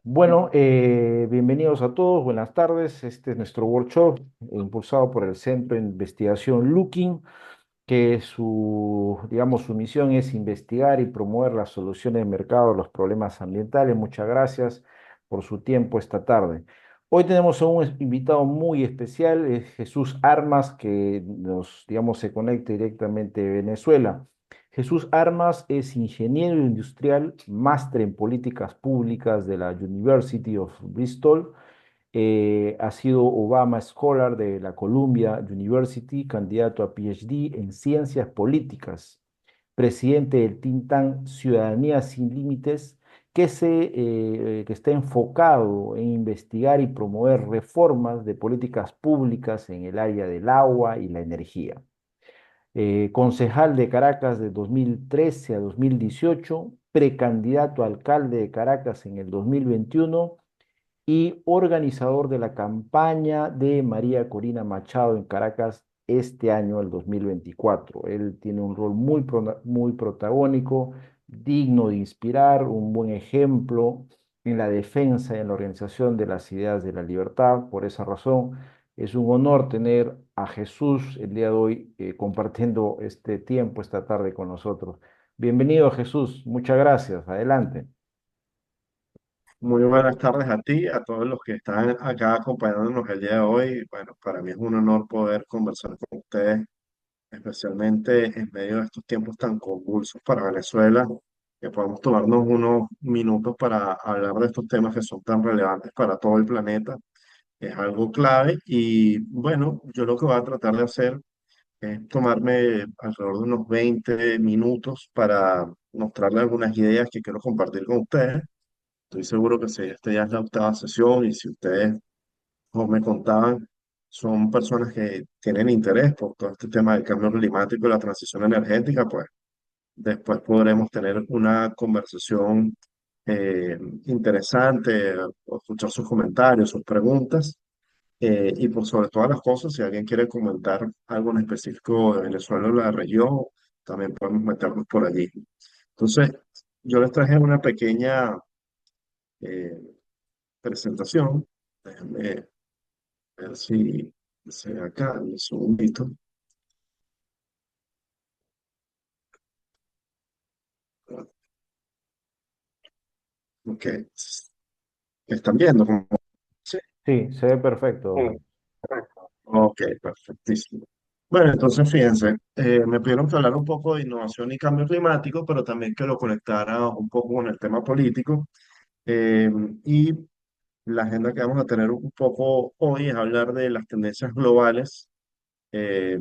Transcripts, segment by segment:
Bueno, bienvenidos a todos, buenas tardes. Este es nuestro workshop impulsado por el Centro de Investigación Looking, que su misión es investigar y promover las soluciones de mercado a los problemas ambientales. Muchas gracias por su tiempo esta tarde. Hoy tenemos a un invitado muy especial, es Jesús Armas, que se conecta directamente de Venezuela. Jesús Armas es ingeniero industrial, máster en políticas públicas de la University of Bristol. Ha sido Obama Scholar de la Columbia University, candidato a PhD en ciencias políticas, presidente del think tank Ciudadanía Sin Límites, que está enfocado en investigar y promover reformas de políticas públicas en el área del agua y la energía. Concejal de Caracas de 2013 a 2018, precandidato a alcalde de Caracas en el 2021 y organizador de la campaña de María Corina Machado en Caracas este año, el 2024. Él tiene un rol muy protagónico, digno de inspirar, un buen ejemplo en la defensa y en la organización de las ideas de la libertad. Por esa razón, es un honor tener a Jesús el día de hoy compartiendo este tiempo, esta tarde con nosotros. Bienvenido, Jesús. Muchas gracias. Adelante. Muy buenas tardes a ti, a todos los que están acá acompañándonos el día de hoy. Bueno, para mí es un honor poder conversar con ustedes, especialmente en medio de estos tiempos tan convulsos para Venezuela, que podamos tomarnos unos minutos para hablar de estos temas que son tan relevantes para todo el planeta. Es algo clave y bueno, yo lo que voy a tratar de hacer es tomarme alrededor de unos 20 minutos para mostrarles algunas ideas que quiero compartir con ustedes. Estoy seguro que si esta ya es la octava sesión y si ustedes, como me contaban, son personas que tienen interés por todo este tema del cambio climático y la transición energética, pues después podremos tener una conversación interesante, o escuchar sus comentarios, sus preguntas. Y por sobre todas las cosas, si alguien quiere comentar algo en específico de Venezuela o la región, también podemos meternos por allí. Entonces, yo les traje una pequeña eh, presentación. Déjame ver si se ve acá, un segundito. Ok, están viendo como... Sí. Sí, se ve perfecto. Ok, perfectísimo. Bueno, entonces fíjense, me pidieron que hablara un poco de innovación y cambio climático, pero también que lo conectara un poco con el tema político. Eh, y la agenda que vamos a tener un poco hoy es hablar de las tendencias globales, eh,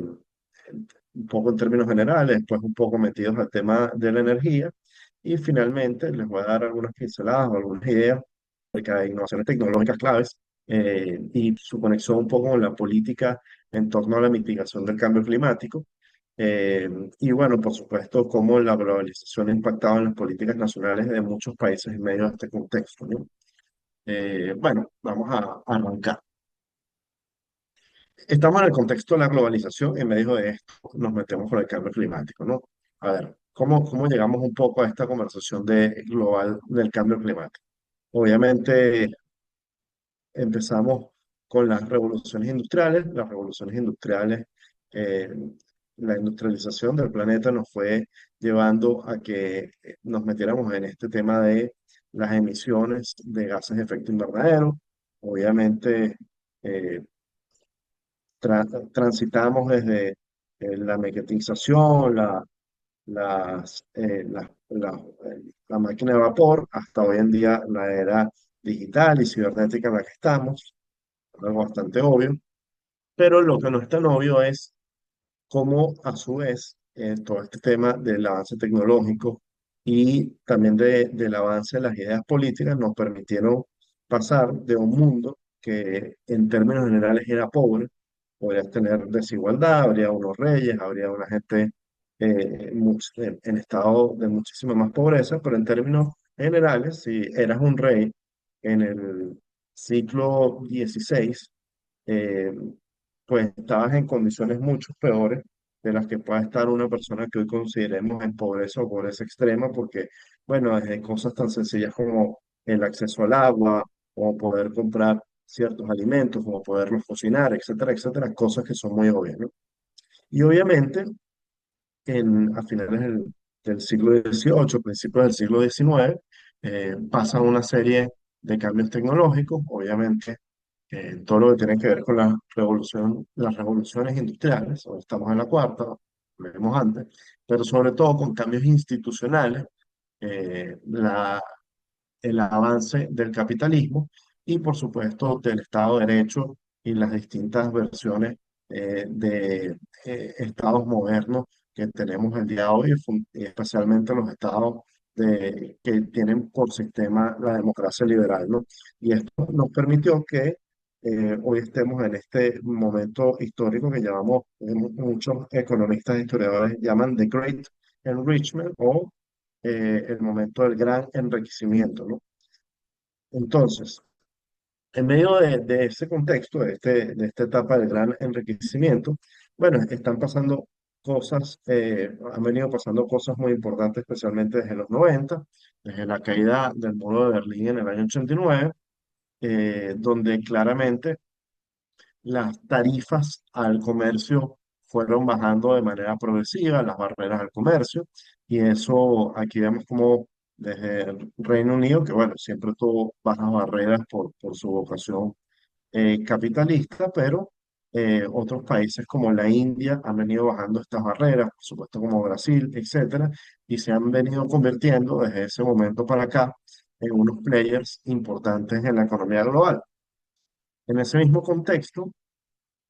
un poco en términos generales, después un poco metidos al tema de la energía. Y finalmente les voy a dar algunas pinceladas o algunas ideas acerca de innovaciones tecnológicas claves y su conexión un poco con la política en torno a la mitigación del cambio climático. Eh, y bueno, por supuesto, cómo la globalización ha impactado en las políticas nacionales de muchos países en medio de este contexto, ¿no? Bueno, vamos a arrancar. Estamos en el contexto de la globalización, en medio de esto nos metemos con el cambio climático, ¿no? A ver, ¿cómo llegamos un poco a esta conversación global del cambio climático? Obviamente empezamos con las revoluciones industriales. Las revoluciones industriales, eh, la industrialización del planeta nos fue llevando a que nos metiéramos en este tema de las emisiones de gases de efecto invernadero. Obviamente, eh, transitamos desde la mecanización, la máquina de vapor, hasta hoy en día la era digital y cibernética en la que estamos, algo bastante obvio, pero lo que no es tan obvio es cómo a su vez todo este tema del avance tecnológico y también del avance de las ideas políticas nos permitieron pasar de un mundo que en términos generales era pobre. Podrías tener desigualdad, habría unos reyes, habría una gente en estado de muchísima más pobreza, pero en términos generales, si eras un rey en el siglo XVI, eh, pues estabas en condiciones mucho peores de las que pueda estar una persona que hoy consideremos en pobreza o pobreza extrema, porque, bueno, desde cosas tan sencillas como el acceso al agua, como poder comprar ciertos alimentos, como poderlos cocinar, etcétera, etcétera, cosas que son muy obvias, ¿no? Y obviamente, a finales del siglo XVIII, principios del siglo XIX, pasan una serie de cambios tecnológicos, obviamente, todo lo que tiene que ver con las revoluciones industriales, hoy estamos en la cuarta, lo vimos antes, pero sobre todo con cambios institucionales, eh, la, el avance del capitalismo y, por supuesto, del Estado de Derecho y las distintas versiones de estados modernos que tenemos el día de hoy, y especialmente los estados que tienen por sistema la democracia liberal, ¿no? Y esto nos permitió que hoy estemos en este momento histórico que llamamos, muchos economistas e historiadores llaman The Great Enrichment o el momento del gran enriquecimiento, ¿no? Entonces, en medio de ese contexto, de esta etapa del gran enriquecimiento, bueno, están pasando cosas, han venido pasando cosas muy importantes, especialmente desde los 90, desde la caída del muro de Berlín en el año 89, donde claramente las tarifas al comercio fueron bajando de manera progresiva, las barreras al comercio, y eso aquí vemos como desde el Reino Unido, que bueno, siempre tuvo bajas barreras por su vocación capitalista, pero otros países como la India han venido bajando estas barreras, por supuesto como Brasil, etcétera, y se han venido convirtiendo desde ese momento para acá en unos players importantes en la economía global. En ese mismo contexto,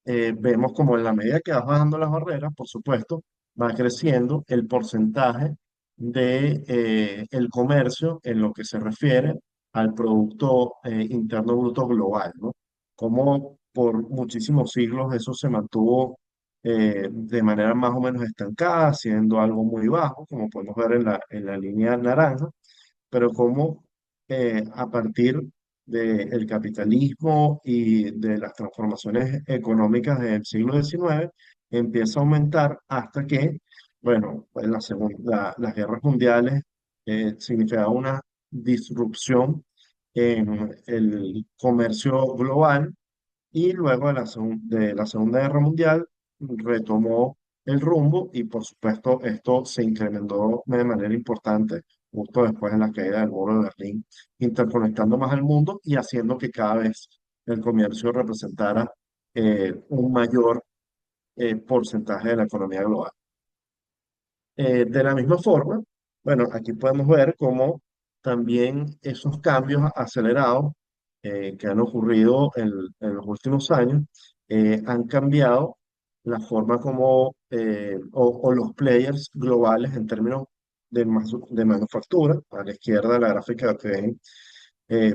vemos como en la medida que vas bajando las barreras, por supuesto, va creciendo el porcentaje de el comercio en lo que se refiere al Producto Interno Bruto global, ¿no? Como por muchísimos siglos eso se mantuvo de manera más o menos estancada, siendo algo muy bajo, como podemos ver en la línea naranja, pero como a partir del capitalismo y de las transformaciones económicas del siglo XIX empieza a aumentar hasta que, bueno, pues las guerras mundiales significaban una disrupción en el comercio global y luego de la Segunda Guerra Mundial retomó el rumbo y por supuesto esto se incrementó de manera importante justo después de la caída del muro de Berlín, interconectando más al mundo y haciendo que cada vez el comercio representara un mayor porcentaje de la economía global. De la misma forma, bueno, aquí podemos ver cómo también esos cambios acelerados que han ocurrido en los últimos años han cambiado la forma como, o los players globales en términos de manufactura. A la izquierda de la gráfica que ven,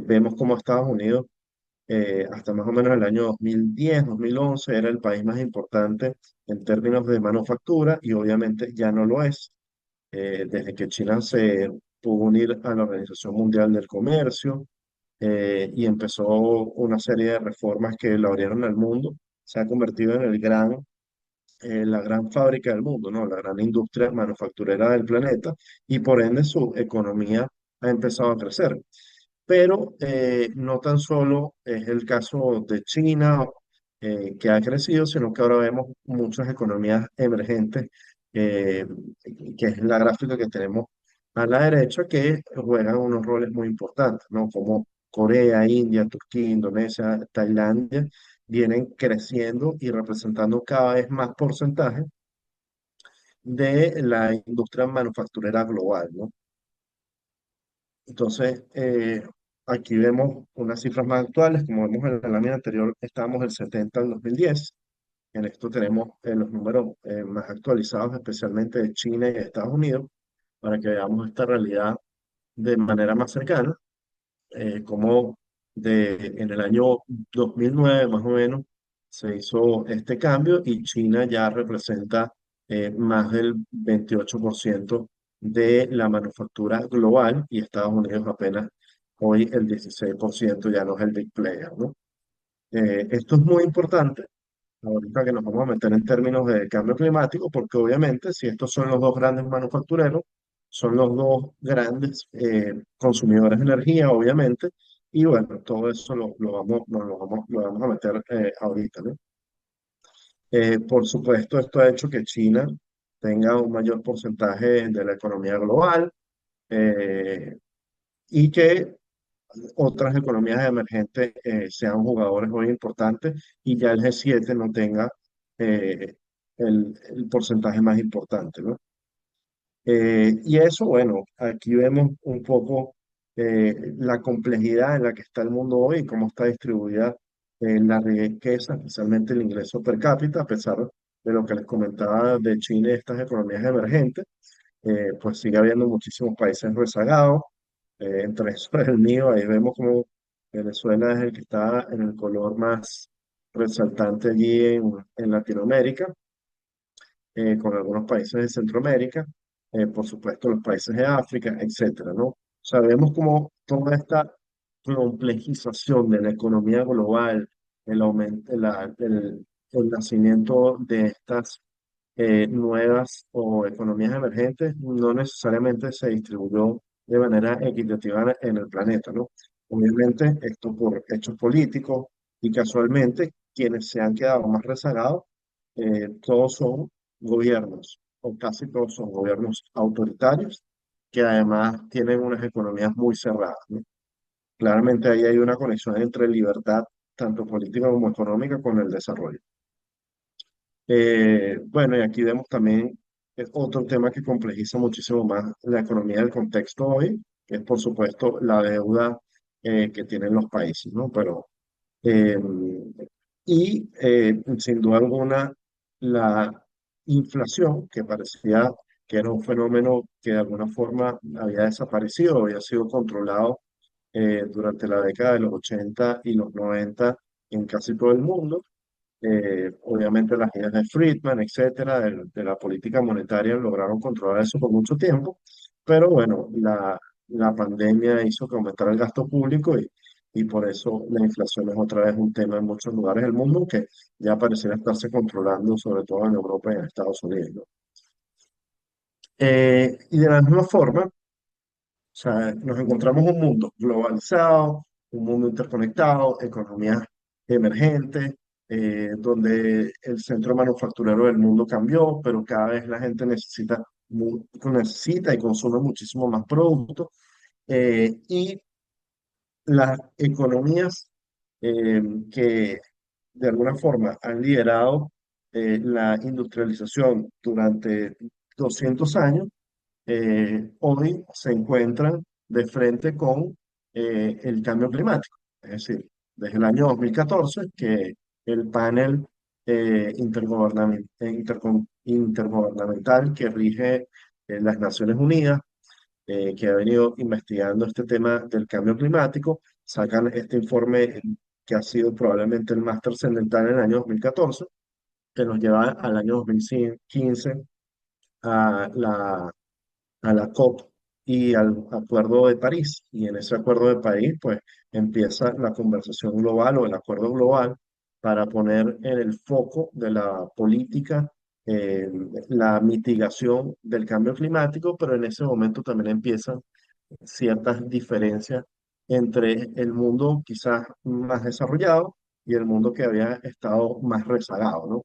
vemos cómo Estados Unidos hasta más o menos el año 2010, 2011 era el país más importante en términos de manufactura y obviamente ya no lo es desde que China se pudo unir a la Organización Mundial del Comercio y empezó una serie de reformas que lo abrieron al mundo, se ha convertido en la gran fábrica del mundo, ¿no? La gran industria manufacturera del planeta y por ende su economía ha empezado a crecer. Pero no tan solo es el caso de China que ha crecido, sino que ahora vemos muchas economías emergentes, eh, que es la gráfica que tenemos a la derecha, que juegan unos roles muy importantes, ¿no? Como Corea, India, Turquía, Indonesia, Tailandia, vienen creciendo y representando cada vez más porcentaje de la industria manufacturera global, ¿no? Entonces, aquí vemos unas cifras más actuales, como vemos en la lámina anterior, estábamos del 70 al 2010. En esto tenemos los números más actualizados, especialmente de China y de Estados Unidos, para que veamos esta realidad de manera más cercana, como en el año 2009 más o menos se hizo este cambio y China ya representa más del 28% de la manufactura global y Estados Unidos apenas hoy el 16% ya no es el big player, ¿no? Esto es muy importante ahorita que nos vamos a meter en términos de cambio climático, porque obviamente si estos son los dos grandes manufactureros, son los dos grandes consumidores de energía, obviamente, y bueno, todo eso lo vamos a meter ahorita, ¿no? Por supuesto, esto ha hecho que China tenga un mayor porcentaje de la economía global, eh, y que otras economías emergentes sean jugadores muy importantes y ya el G7 no tenga eh, el porcentaje más importante, ¿no? Y eso, bueno, aquí vemos un poco la complejidad en la que está el mundo hoy y cómo está distribuida la riqueza, especialmente el ingreso per cápita, a pesar de lo que les comentaba de China y estas economías emergentes. Pues sigue habiendo muchísimos países rezagados, entre esos el mío. Ahí vemos como Venezuela es el que está en el color más resaltante allí en Latinoamérica, con algunos países de Centroamérica, por supuesto los países de África, etcétera, ¿no? Sabemos como toda esta complejización de la economía global, el aumento, el nacimiento de estas nuevas o economías emergentes no necesariamente se distribuyó de manera equitativa en el planeta, ¿no? Obviamente, esto por hechos políticos y casualmente quienes se han quedado más rezagados, todos son gobiernos, o casi todos son gobiernos autoritarios, que además tienen unas economías muy cerradas, ¿no? Claramente ahí hay una conexión entre libertad, tanto política como económica, con el desarrollo. Bueno, y aquí vemos también otro tema que complejiza muchísimo más la economía del contexto hoy, que es por supuesto la deuda que tienen los países, ¿no? Pero, eh, sin duda alguna, la inflación, que parecía que era un fenómeno que de alguna forma había desaparecido, había sido controlado durante la década de los 80 y los 90 en casi todo el mundo. Obviamente las ideas de Friedman, etcétera, de la política monetaria lograron controlar eso por mucho tiempo, pero bueno, la pandemia hizo que aumentara el gasto público y por eso la inflación es otra vez un tema en muchos lugares del mundo que ya pareciera estarse controlando, sobre todo en Europa y en Estados Unidos, ¿no? Y de la misma forma, o sea, nos encontramos un mundo globalizado, un mundo interconectado, economías emergentes, donde el centro manufacturero del mundo cambió, pero cada vez la gente necesita y consume muchísimo más productos. Y las economías eh, que de alguna forma han liderado la industrialización durante 200 años, hoy se encuentran de frente con el cambio climático. Es decir, desde el año 2014 que el panel intergubernamental que rige las Naciones Unidas, que ha venido investigando este tema del cambio climático, sacan este informe que ha sido probablemente el más trascendental en el año 2014, que nos lleva al año 2015 a la COP y al Acuerdo de París. Y en ese Acuerdo de París, pues empieza la conversación global o el acuerdo global para poner en el foco de la política eh, la mitigación del cambio climático, pero en ese momento también empiezan ciertas diferencias entre el mundo quizás más desarrollado y el mundo que había estado más rezagado, ¿no?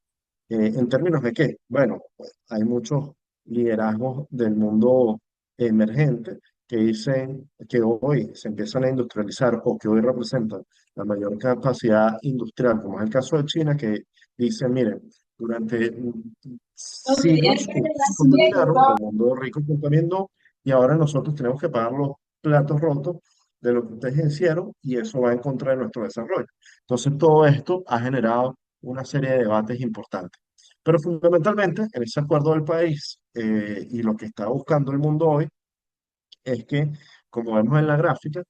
¿En términos de qué? Bueno, pues, hay muchos liderazgos del mundo emergente que dicen que hoy se empiezan a industrializar o que hoy representan la mayor capacidad industrial, como es el caso de China, que dicen, miren, durante siglos ustedes contaminaron, el mundo rico contaminó, y ahora nosotros tenemos que pagar los platos rotos de lo que ustedes hicieron y eso va en contra de nuestro desarrollo. Entonces, todo esto ha generado una serie de debates importantes. Pero fundamentalmente, en ese acuerdo del país y lo que está buscando el mundo hoy es que, como vemos en la gráfica,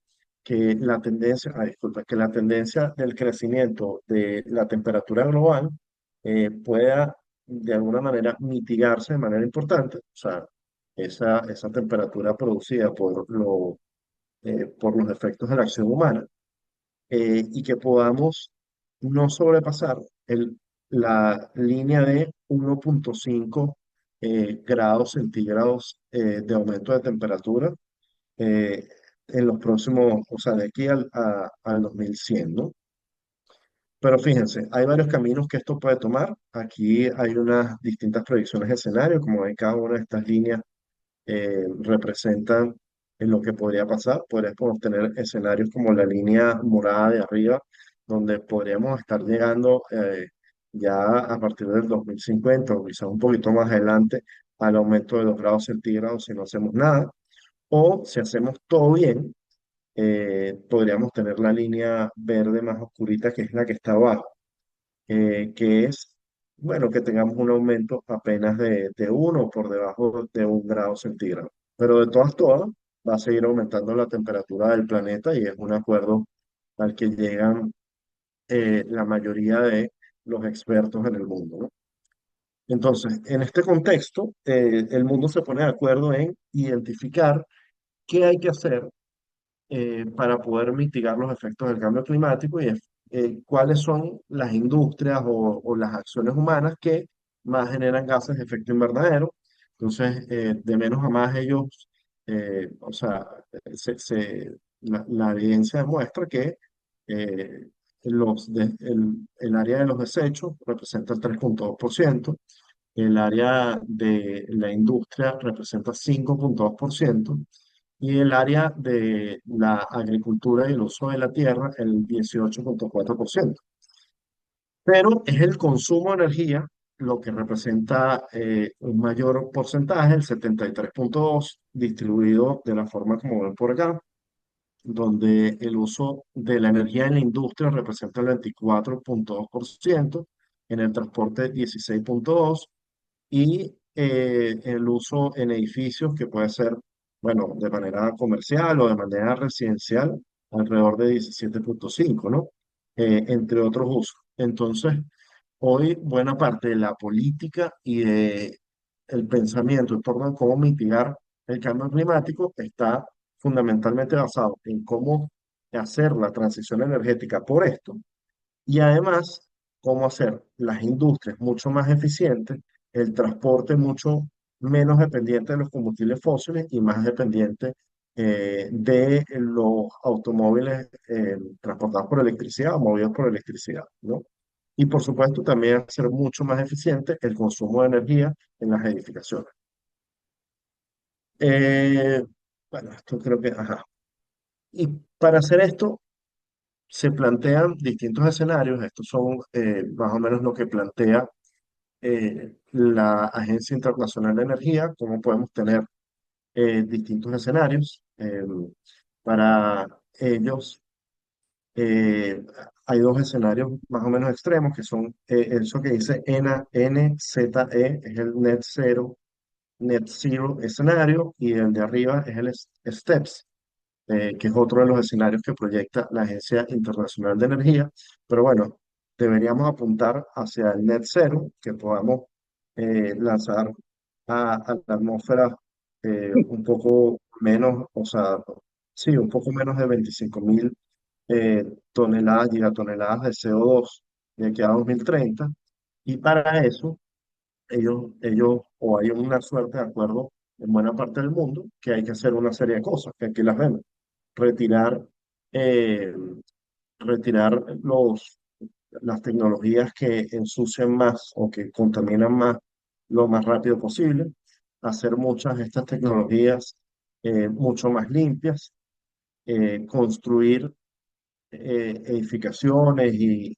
que la tendencia, disculpa, que la tendencia del crecimiento de la temperatura global pueda de alguna manera mitigarse de manera importante, o sea, esa temperatura producida por los efectos de la acción humana, y que podamos no sobrepasar la línea de 1,5 grados centígrados de aumento de temperatura eh, en los próximos, o sea, de aquí al 2100, ¿no? Pero fíjense, hay varios caminos que esto puede tomar. Aquí hay unas distintas predicciones de escenario, como ven, cada una de estas líneas representan en lo que podría pasar. Podríamos tener escenarios como la línea morada de arriba, donde podríamos estar llegando ya a partir del 2050 o quizás un poquito más adelante al aumento de 2 grados centígrados si no hacemos nada. O si hacemos todo bien, podríamos tener la línea verde más oscurita, que es la que está abajo, que es, bueno, que tengamos un aumento apenas de 1 por debajo de 1 grado centígrado. Pero de todas, va a seguir aumentando la temperatura del planeta y es un acuerdo al que llegan la mayoría de los expertos en el mundo, ¿no? Entonces, en este contexto, el mundo se pone de acuerdo en identificar qué hay que hacer para poder mitigar los efectos del cambio climático y cuáles son las industrias o las acciones humanas que más generan gases de efecto invernadero. Entonces, de menos a más ellos, o sea, la evidencia demuestra que eh, el área de los desechos representa el 3,2%. El área de la industria representa 5,2% y el área de la agricultura y el uso de la tierra el 18,4%. Pero es el consumo de energía lo que representa un mayor porcentaje, el 73,2%, distribuido de la forma como ven por acá, donde el uso de la energía en la industria representa el 24,2%, en el transporte 16,2%, y el uso en edificios que puede ser, bueno, de manera comercial o de manera residencial, alrededor de 17,5, ¿no? Entre otros usos. Entonces, hoy buena parte de la política y de el pensamiento en torno a cómo mitigar el cambio climático está fundamentalmente basado en cómo hacer la transición energética por esto y además, cómo hacer las industrias mucho más eficientes, el transporte mucho menos dependiente de los combustibles fósiles y más dependiente de los automóviles transportados por electricidad o movidos por electricidad, ¿no? Y por supuesto también hacer mucho más eficiente el consumo de energía en las edificaciones. Eh, bueno, esto creo que, ajá. Y para hacer esto, se plantean distintos escenarios. Estos son más o menos lo que plantea la Agencia Internacional de Energía, cómo podemos tener distintos escenarios. Para ellos eh, hay dos escenarios más o menos extremos, que son eso que dice NZE, es el Net Zero escenario, y el de arriba es el STEPS, que es otro de los escenarios que proyecta la Agencia Internacional de Energía. Pero bueno, deberíamos apuntar hacia el net cero, que podamos lanzar a la atmósfera un poco menos, o sea, sí, un poco menos de 25.000 toneladas, gigatoneladas de CO2 de aquí a 2030. Y para eso, o hay una suerte de acuerdo en buena parte del mundo, que hay que hacer una serie de cosas, que aquí las vemos. Retirar, eh, retirar las tecnologías que ensucian más o que contaminan más lo más rápido posible, hacer muchas de estas tecnologías mucho más limpias, construir edificaciones y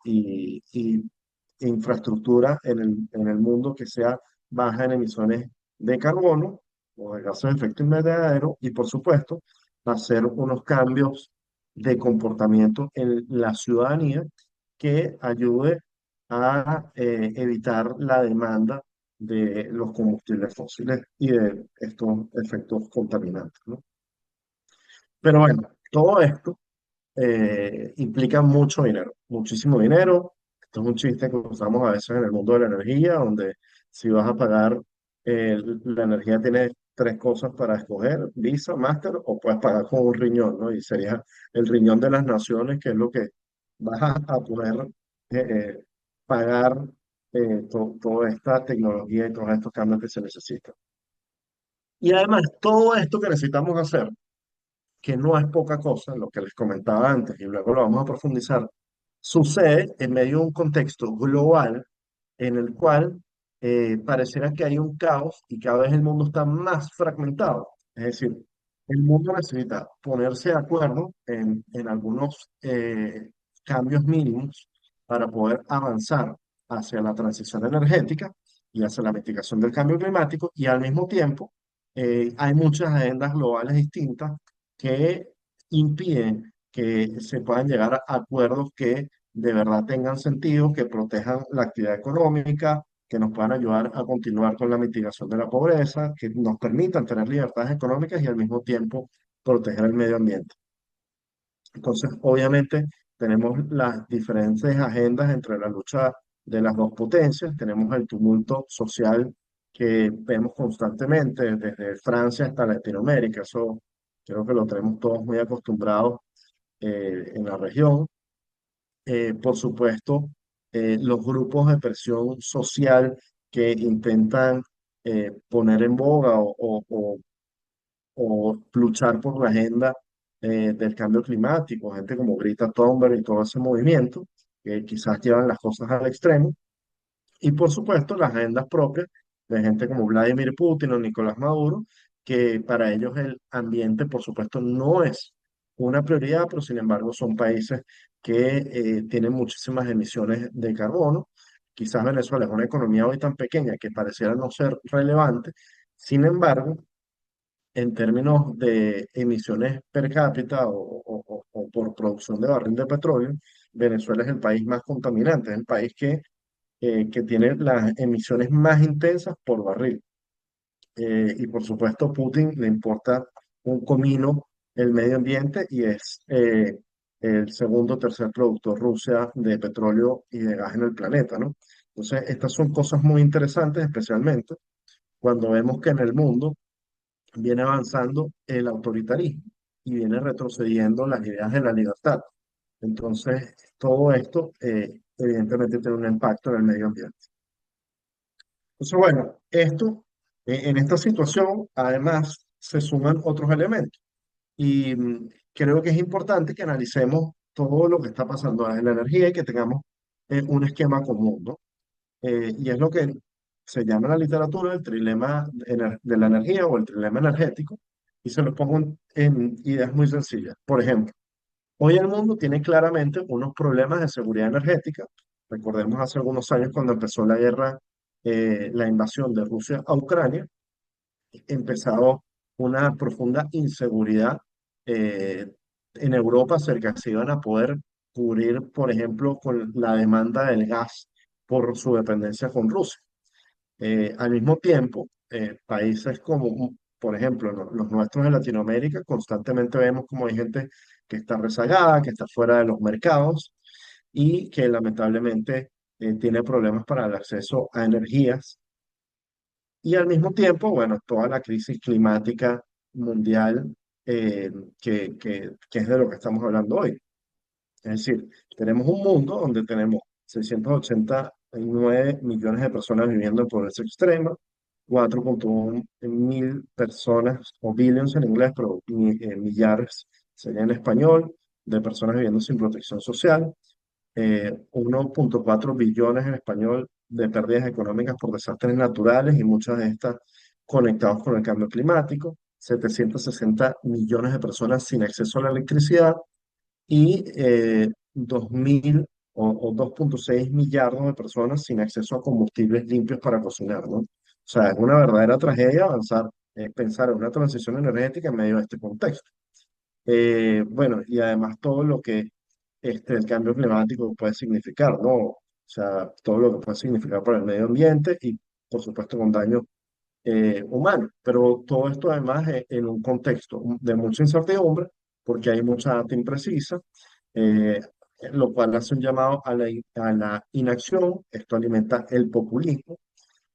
infraestructura en el mundo que sea baja en emisiones de carbono o de gases de efecto invernadero y, por supuesto, hacer unos cambios de comportamiento en la ciudadanía que ayude a evitar la demanda de los combustibles fósiles y de estos efectos contaminantes, ¿no? Pero bueno, todo esto implica mucho dinero, muchísimo dinero. Esto es un chiste que usamos a veces en el mundo de la energía, donde si vas a pagar, la energía tiene tres cosas para escoger: Visa, Master, o puedes pagar con un riñón, ¿no? Y sería el riñón de las naciones, que es lo que vas a poder eh, eh, pagar toda esta tecnología y todos estos cambios que se necesitan. Y además, todo esto que necesitamos hacer, que no es poca cosa, lo que les comentaba antes, y luego lo vamos a profundizar, sucede en medio de un contexto global en el cual pareciera que hay un caos y cada vez el mundo está más fragmentado. Es decir, el mundo necesita ponerse de acuerdo en algunos cambios mínimos para poder avanzar hacia la transición energética y hacia la mitigación del cambio climático, y al mismo tiempo hay muchas agendas globales distintas que impiden que se puedan llegar a acuerdos que de verdad tengan sentido, que protejan la actividad económica, que nos puedan ayudar a continuar con la mitigación de la pobreza, que nos permitan tener libertades económicas y al mismo tiempo proteger el medio ambiente. Entonces, obviamente, tenemos las diferentes agendas entre la lucha de las dos potencias, tenemos el tumulto social que vemos constantemente desde Francia hasta Latinoamérica, eso creo que lo tenemos todos muy acostumbrados en la región. Por supuesto, los grupos de presión social que intentan poner en boga o luchar por la agenda del cambio climático, gente como Greta Thunberg y todo ese movimiento, que quizás llevan las cosas al extremo. Y por supuesto, las agendas propias de gente como Vladimir Putin o Nicolás Maduro, que para ellos el ambiente, por supuesto, no es una prioridad, pero sin embargo son países que tienen muchísimas emisiones de carbono. Quizás Venezuela es una economía hoy tan pequeña que pareciera no ser relevante. Sin embargo, en términos de emisiones per cápita o por producción de barril de petróleo, Venezuela es el país más contaminante, es el país que tiene las emisiones más intensas por barril. Y por supuesto, Putin le importa un comino el medio ambiente y es el segundo o tercer productor Rusia de petróleo y de gas en el planeta, ¿no? Entonces, estas son cosas muy interesantes, especialmente cuando vemos que en el mundo viene avanzando el autoritarismo y viene retrocediendo las ideas de la libertad. Entonces, todo esto evidentemente tiene un impacto en el medio ambiente. Entonces, bueno, en esta situación, además, se suman otros elementos. Y creo que es importante que analicemos todo lo que está pasando en la energía y que tengamos un esquema común, ¿no? Y es lo que se llama en la literatura el trilema de la energía o el trilema energético. Y se lo pongo en ideas muy sencillas. Por ejemplo, hoy el mundo tiene claramente unos problemas de seguridad energética. Recordemos hace algunos años cuando empezó la guerra, la invasión de Rusia a Ucrania, empezado una profunda inseguridad eh, en Europa acerca de si iban a poder cubrir, por ejemplo, con la demanda del gas por su dependencia con Rusia. Al mismo tiempo, países como, por ejemplo, los nuestros en Latinoamérica, constantemente vemos como hay gente que está rezagada, que está fuera de los mercados y que lamentablemente tiene problemas para el acceso a energías. Y al mismo tiempo, bueno, toda la crisis climática mundial eh, que es de lo que estamos hablando hoy. Es decir, tenemos un mundo donde tenemos 689 millones de personas viviendo en pobreza extrema, 4,1 mil personas, o billions en inglés, pero millares sería en español, de personas viviendo sin protección social, 1,4 billones en español de pérdidas económicas por desastres naturales y muchas de estas conectadas con el cambio climático, 760 millones de personas sin acceso a la electricidad y 2.000 o 2,6 millardos de personas sin acceso a combustibles limpios para cocinar, ¿no? O sea, es una verdadera tragedia avanzar, pensar en una transición energética en medio de este contexto. Bueno, y además todo lo que el cambio climático puede significar, ¿no? O sea, todo lo que puede significar para el medio ambiente y, por supuesto, con daño humano. Pero todo esto además en un contexto de mucha incertidumbre, porque hay mucha data imprecisa, eh, lo cual hace un llamado a la inacción. Esto alimenta el populismo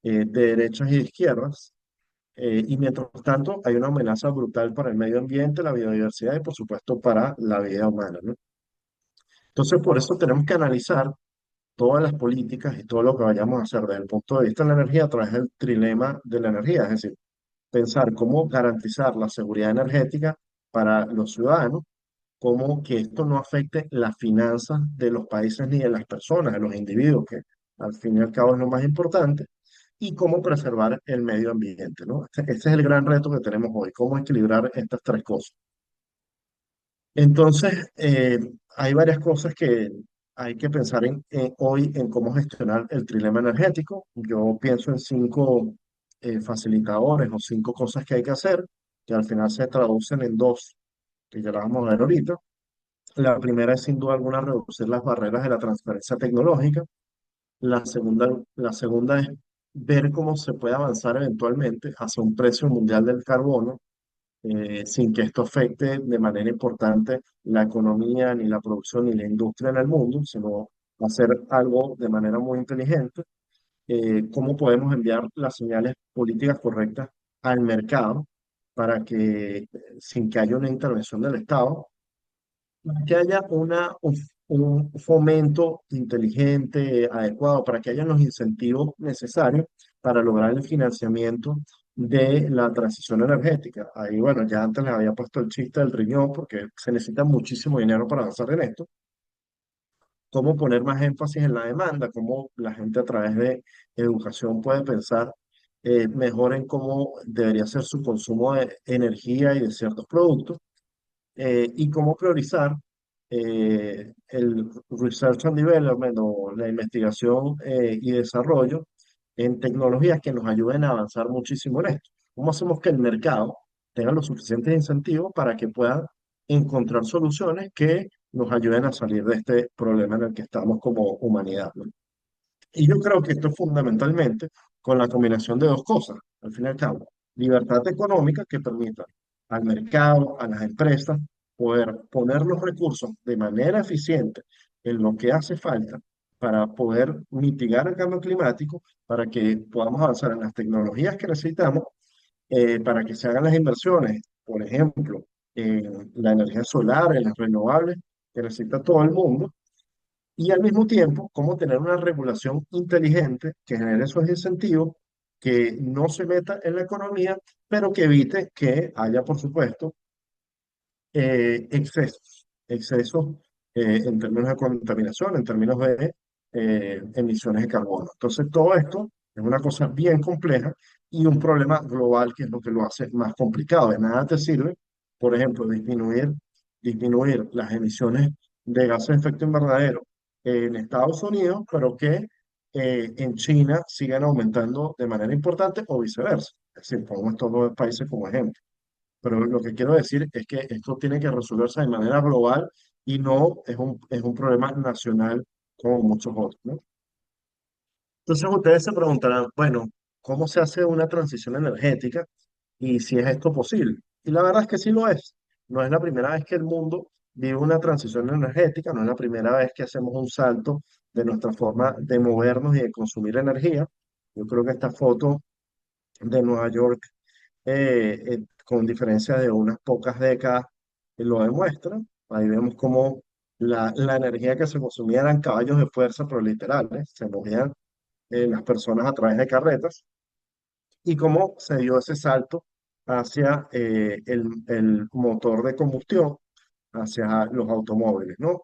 de derechas y de izquierdas. Y mientras tanto, hay una amenaza brutal para el medio ambiente, la biodiversidad y, por supuesto, para la vida humana, ¿no? Entonces, por eso tenemos que analizar todas las políticas y todo lo que vayamos a hacer desde el punto de vista de la energía a través del trilema de la energía, es decir, pensar cómo garantizar la seguridad energética para los ciudadanos, cómo que esto no afecte las finanzas de los países ni de las personas, de los individuos, que al fin y al cabo es lo más importante, y cómo preservar el medio ambiente, ¿no? Este es el gran reto que tenemos hoy, cómo equilibrar estas tres cosas. Entonces, hay varias cosas que hay que pensar hoy en cómo gestionar el trilema energético. Yo pienso en cinco facilitadores o cinco cosas que hay que hacer, que al final se traducen en dos, que ya las vamos a ver ahorita. La primera es sin duda alguna reducir las barreras de la transferencia tecnológica. La segunda es ver cómo se puede avanzar eventualmente hacia un precio mundial del carbono sin que esto afecte de manera importante la economía, ni la producción, ni la industria en el mundo, sino hacer algo de manera muy inteligente. ¿Cómo podemos enviar las señales políticas correctas al mercado para que, sin que haya una intervención del Estado, que haya un fomento inteligente, adecuado, para que haya los incentivos necesarios para lograr el financiamiento de la transición energética? Ahí, bueno, ya antes les había puesto el chiste del riñón porque se necesita muchísimo dinero para avanzar en esto. Cómo poner más énfasis en la demanda, cómo la gente a través de educación puede pensar mejor en cómo debería ser su consumo de energía y de ciertos productos, y cómo priorizar el research and development o la investigación y desarrollo en tecnologías que nos ayuden a avanzar muchísimo en esto. ¿Cómo hacemos que el mercado tenga los suficientes incentivos para que pueda encontrar soluciones que nos ayuden a salir de este problema en el que estamos como humanidad, ¿no? Y yo creo que esto es fundamentalmente con la combinación de dos cosas, al fin y al cabo. Libertad económica que permita al mercado, a las empresas, poder poner los recursos de manera eficiente en lo que hace falta para poder mitigar el cambio climático, para que podamos avanzar en las tecnologías que necesitamos, para que se hagan las inversiones, por ejemplo, en la energía solar, en las renovables, que necesita todo el mundo, y al mismo tiempo, cómo tener una regulación inteligente que genere esos incentivos, que no se meta en la economía, pero que evite que haya, por supuesto, excesos en términos de contaminación, en términos de emisiones de carbono. Entonces, todo esto es una cosa bien compleja y un problema global que es lo que lo hace más complicado. De nada te sirve, por ejemplo, disminuir las emisiones de gases de efecto invernadero en Estados Unidos, pero que en China sigan aumentando de manera importante o viceversa. Es decir, pongo estos dos países como ejemplo. Pero lo que quiero decir es que esto tiene que resolverse de manera global y no es un problema nacional como muchos otros, ¿no? Entonces ustedes se preguntarán, bueno, ¿cómo se hace una transición energética y si es esto posible? Y la verdad es que sí lo es. No es la primera vez que el mundo vive una transición energética, no es la primera vez que hacemos un salto de nuestra forma de movernos y de consumir energía. Yo creo que esta foto de Nueva York, con diferencia de unas pocas décadas, lo demuestra. Ahí vemos cómo la energía que se consumía eran caballos de fuerza, pero literales, se movían las personas a través de carretas, y cómo se dio ese salto hacia el motor de combustión, hacia los automóviles, ¿no?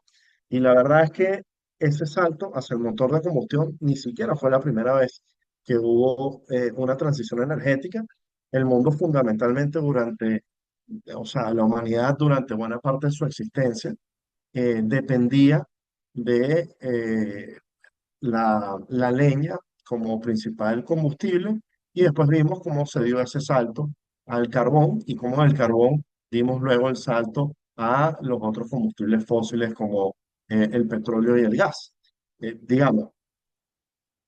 Y la verdad es que ese salto hacia el motor de combustión ni siquiera fue la primera vez que hubo una transición energética. El mundo fundamentalmente o sea, la humanidad durante buena parte de su existencia dependía de la leña como principal combustible, y después vimos cómo se dio ese salto al carbón y cómo del carbón dimos luego el salto a los otros combustibles fósiles como el petróleo y el gas. Digamos,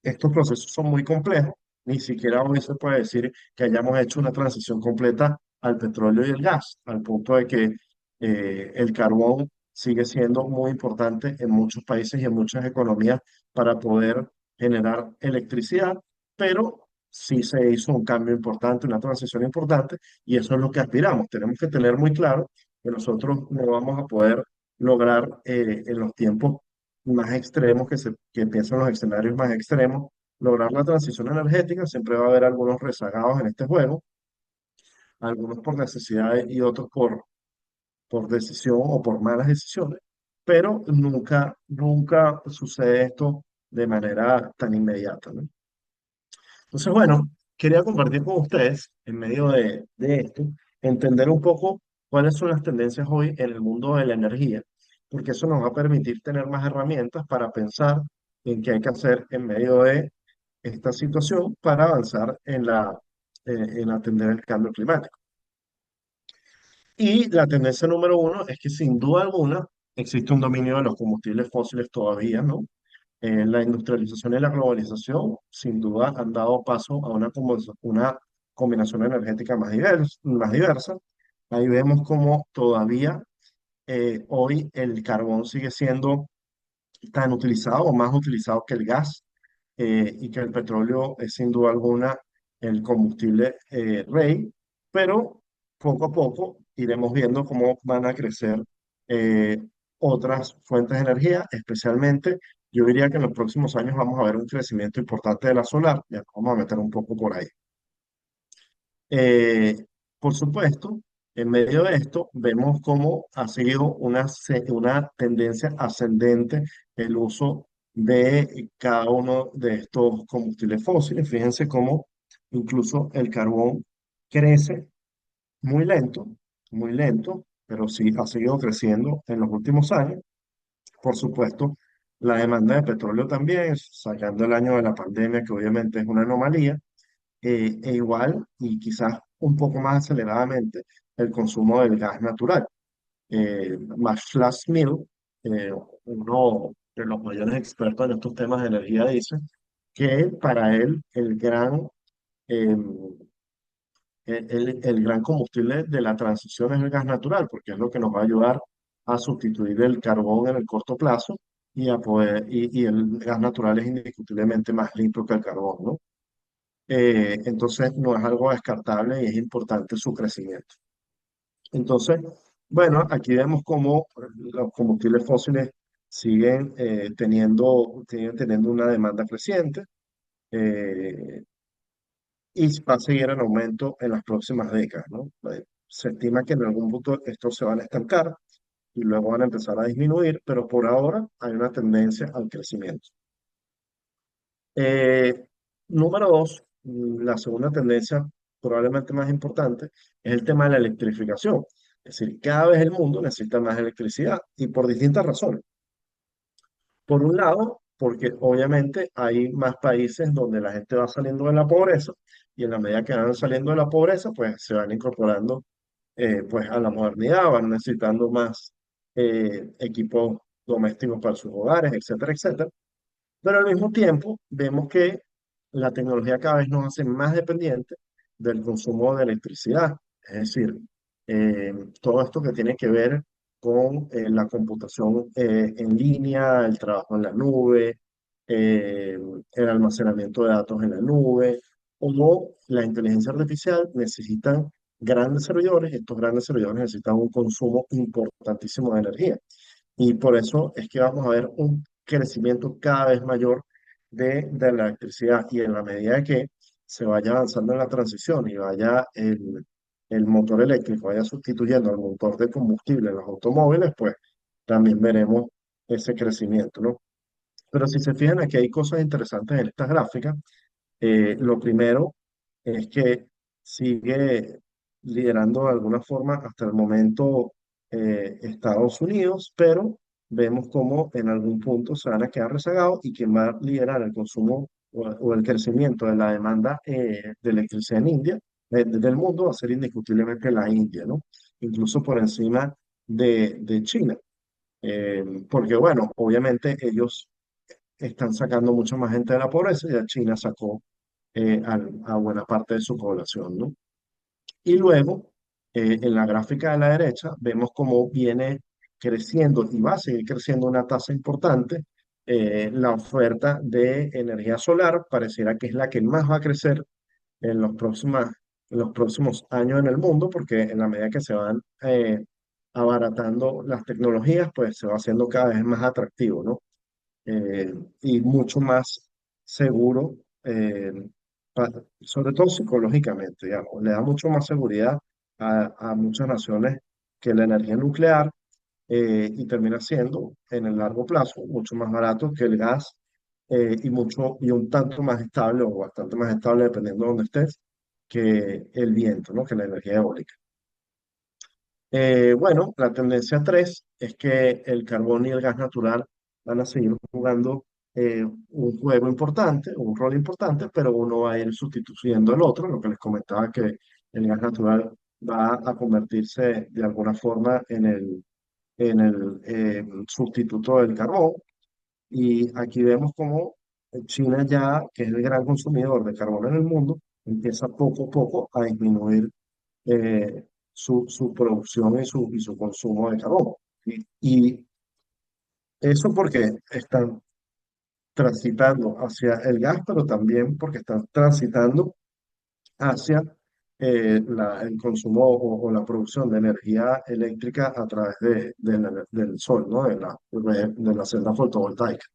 estos procesos son muy complejos, ni siquiera hoy se puede decir que hayamos hecho una transición completa al petróleo y el gas, al punto de que el carbón sigue siendo muy importante en muchos países y en muchas economías para poder generar electricidad, pero sí se hizo un cambio importante, una transición importante, y eso es lo que aspiramos. Tenemos que tener muy claro que nosotros no vamos a poder lograr en los tiempos más extremos, que piensan los escenarios más extremos, lograr la transición energética, siempre va a haber algunos rezagados en este juego, algunos por necesidad y otros por decisión o por malas decisiones, pero nunca sucede esto de manera tan inmediata, ¿no? Entonces, bueno, quería compartir con ustedes, en medio de esto, entender un poco cuáles son las tendencias hoy en el mundo de la energía, porque eso nos va a permitir tener más herramientas para pensar en qué hay que hacer en medio de esta situación para avanzar en atender el cambio climático. Y la tendencia número uno es que sin duda alguna existe un dominio de los combustibles fósiles todavía, ¿no? La industrialización y la globalización sin duda han dado paso a una combinación energética más diversa. Ahí vemos como todavía hoy el carbón sigue siendo tan utilizado o más utilizado que el gas, y que el petróleo es sin duda alguna el combustible rey, pero poco a poco iremos viendo cómo van a crecer eh, otras fuentes de energía, especialmente yo diría que en los próximos años vamos a ver un crecimiento importante de la solar, ya nos vamos a meter un poco por ahí. Eh, por supuesto, en medio de esto, vemos cómo ha seguido una tendencia ascendente el uso de cada uno de estos combustibles fósiles. Fíjense cómo incluso el carbón crece muy lento, pero sí ha seguido creciendo en los últimos años. Por supuesto, la demanda de petróleo también, sacando el año de la pandemia, que obviamente es una anomalía, e igual y quizás un poco más aceleradamente el consumo del gas natural. Max Flassmill, uno de los mayores expertos en estos temas de energía, dice que para él eh, el gran combustible de la transición es el gas natural, porque es lo que nos va a ayudar a sustituir el carbón en el corto plazo y el gas natural es indiscutiblemente más limpio que el carbón, ¿no? Entonces no es algo descartable y es importante su crecimiento. Entonces, bueno, aquí vemos cómo los combustibles fósiles siguen teniendo una demanda creciente, eh, y va a seguir en aumento en las próximas décadas, ¿no? Se estima que en algún punto estos se van a estancar y luego van a empezar a disminuir, pero por ahora hay una tendencia al crecimiento. Eh, Número dos, la segunda tendencia, probablemente más importante, es el tema de la electrificación. Es decir, cada vez el mundo necesita más electricidad y por distintas razones. Por un lado, porque obviamente hay más países donde la gente va saliendo de la pobreza y en la medida que van saliendo de la pobreza, pues se van incorporando pues a la modernidad, van necesitando más equipos domésticos para sus hogares, etcétera, etcétera. Pero al mismo tiempo vemos que la tecnología cada vez nos hace más dependientes del consumo de electricidad. Es decir, eh, todo esto que tiene que ver con la computación en línea, el trabajo en la nube, eh, el almacenamiento de datos en la nube, o la inteligencia artificial necesitan grandes servidores. Estos grandes servidores necesitan un consumo importantísimo de energía. Y por eso es que vamos a ver un crecimiento cada vez mayor de la electricidad. Y en la medida que se vaya avanzando en la transición y vaya el motor eléctrico vaya sustituyendo al motor de combustible en los automóviles, pues también veremos ese crecimiento, ¿no? Pero si se fijan, aquí hay cosas interesantes en estas gráficas. Lo primero es que sigue liderando de alguna forma hasta el momento Estados Unidos, pero vemos cómo en algún punto se van a quedar rezagados y quien va a liderar el consumo o el crecimiento de la demanda de electricidad en India, del mundo, va a ser indiscutiblemente la India, ¿no? Incluso por encima de China. Porque bueno, obviamente ellos están sacando mucha más gente de la pobreza, ya China sacó a buena parte de su población, ¿no? Y luego, en la gráfica de la derecha, vemos cómo viene creciendo y va a seguir creciendo una tasa importante la oferta de energía solar, pareciera que es la que más va a crecer en en los próximos años en el mundo, porque en la medida que se van abaratando las tecnologías, pues se va haciendo cada vez más atractivo, ¿no? eh, y mucho más seguro, eh, pa- sobre todo psicológicamente, digamos, le da mucho más seguridad a muchas naciones que la energía nuclear, y termina siendo en el largo plazo mucho más barato que el gas, y un tanto más estable o bastante más estable dependiendo de donde estés que el viento, ¿no? Que la energía eólica. Bueno, la tendencia 3 es que el carbón y el gas natural van a seguir jugando un juego importante, un rol importante, pero uno va a ir sustituyendo el otro, lo que les comentaba que el gas natural va a convertirse de alguna forma en el sustituto del carbón. Y aquí vemos cómo China ya, que es el gran consumidor de carbón en el mundo, empieza poco a poco a disminuir su producción y su consumo de carbón. Y eso porque están transitando hacia el gas, pero también porque están transitando hacia el consumo o la producción de energía eléctrica a través del sol, ¿no? De la celda fotovoltaica.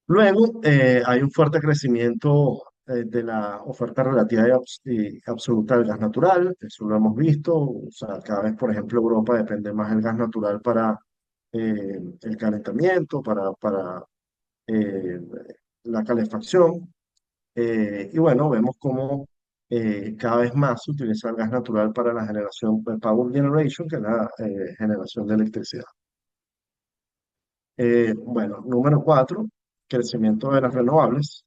Luego, hay un fuerte crecimiento de la oferta relativa y absoluta del gas natural, eso lo hemos visto, o sea, cada vez, por ejemplo, Europa depende más del gas natural para el calentamiento, para eh, la calefacción, y bueno, vemos cómo cada vez más se utiliza el gas natural para la generación, power generation, que es la generación de electricidad. Bueno, número 4, crecimiento de las renovables.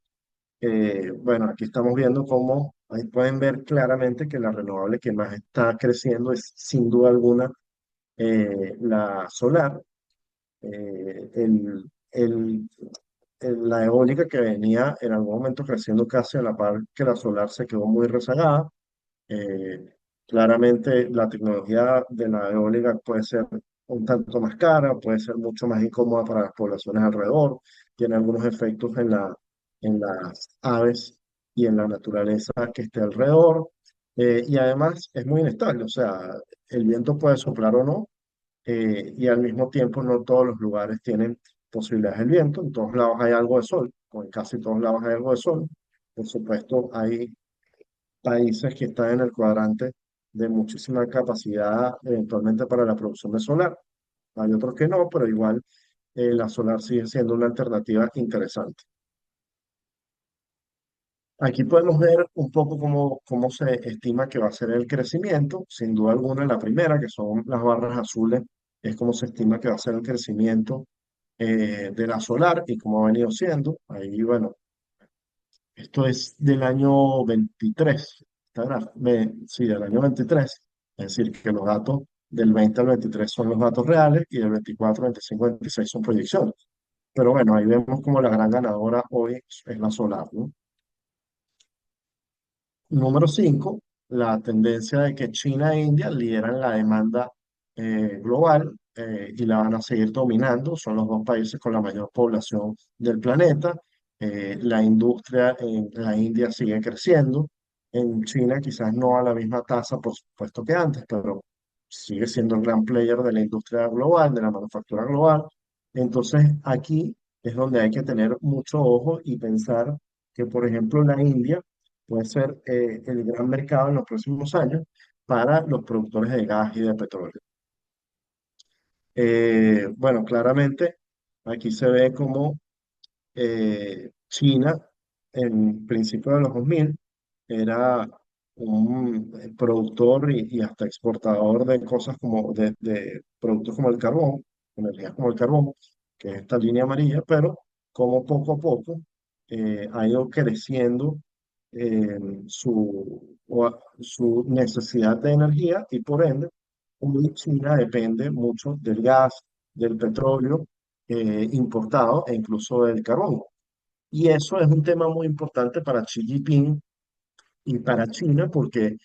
Bueno, aquí estamos viendo cómo, ahí pueden ver claramente que la renovable que más está creciendo es sin duda alguna la solar. Eh, el, el- la eólica que venía en algún momento creciendo casi a la par que la solar se quedó muy rezagada. Eh, Claramente la tecnología de la eólica puede ser un tanto más cara, puede ser mucho más incómoda para las poblaciones alrededor, tiene algunos efectos en las aves y en la naturaleza que esté alrededor, y además es muy inestable, o sea, el viento puede soplar o no, y al mismo tiempo no todos los lugares tienen posibilidades del viento, en todos lados hay algo de sol, o en casi todos lados hay algo de sol. Por supuesto, hay países que están en el cuadrante de muchísima capacidad eventualmente para la producción de solar. Hay otros que no, pero igual la solar sigue siendo una alternativa interesante. Aquí podemos ver un poco cómo se estima que va a ser el crecimiento. Sin duda alguna, la primera, que son las barras azules, es cómo se estima que va a ser el crecimiento de la solar y cómo ha venido siendo. Ahí, bueno, esto es del año 23, sí, del año 23. Es decir, que los datos del 20 al 23 son los datos reales y del 24, 25, 26 son proyecciones. Pero bueno, ahí vemos como la gran ganadora hoy es la solar, ¿no? Número 5, la tendencia de que China e India lideran la demanda global, y la van a seguir dominando. Son los dos países con la mayor población del planeta. La industria en la India sigue creciendo. En China quizás no a la misma tasa, por supuesto, que antes, pero sigue siendo el gran player de la industria global, de la manufactura global. Entonces aquí es donde hay que tener mucho ojo y pensar que, por ejemplo, la India puede ser el gran mercado en los próximos años para los productores de gas y de petróleo. Bueno, claramente aquí se ve como China en principio de los 2000 era un productor y hasta exportador de cosas como de productos como el carbón, energías como el carbón, que es esta línea amarilla, pero como poco a poco ha ido creciendo eh, su necesidad de energía y por ende, hoy China depende mucho del gas, del petróleo importado e incluso del carbón. Y eso es un tema muy importante para Xi Jinping y para China porque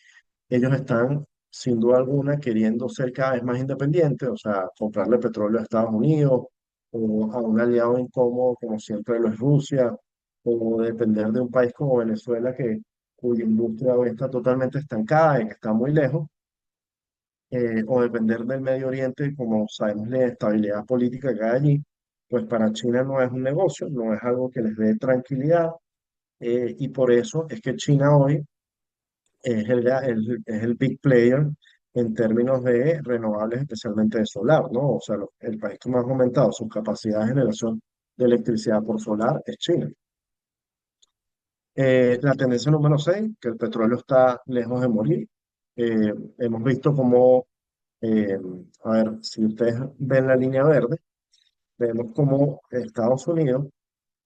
ellos están, sin duda alguna, queriendo ser cada vez más independientes, o sea, comprarle petróleo a Estados Unidos o a un aliado incómodo como siempre lo es Rusia, o depender de un país como Venezuela cuya industria hoy está totalmente estancada y que está muy lejos, o depender del Medio Oriente, como sabemos la estabilidad política que hay allí. pues para China no es un negocio, no es algo que les dé tranquilidad, y por eso es que China hoy es el big player en términos de renovables, especialmente de solar, ¿no? O sea, el país que más ha aumentado su capacidad de generación de electricidad por solar es China. La tendencia número 6, que el petróleo está lejos de morir. Hemos visto cómo, eh, a ver, si ustedes ven la línea verde, vemos cómo Estados Unidos,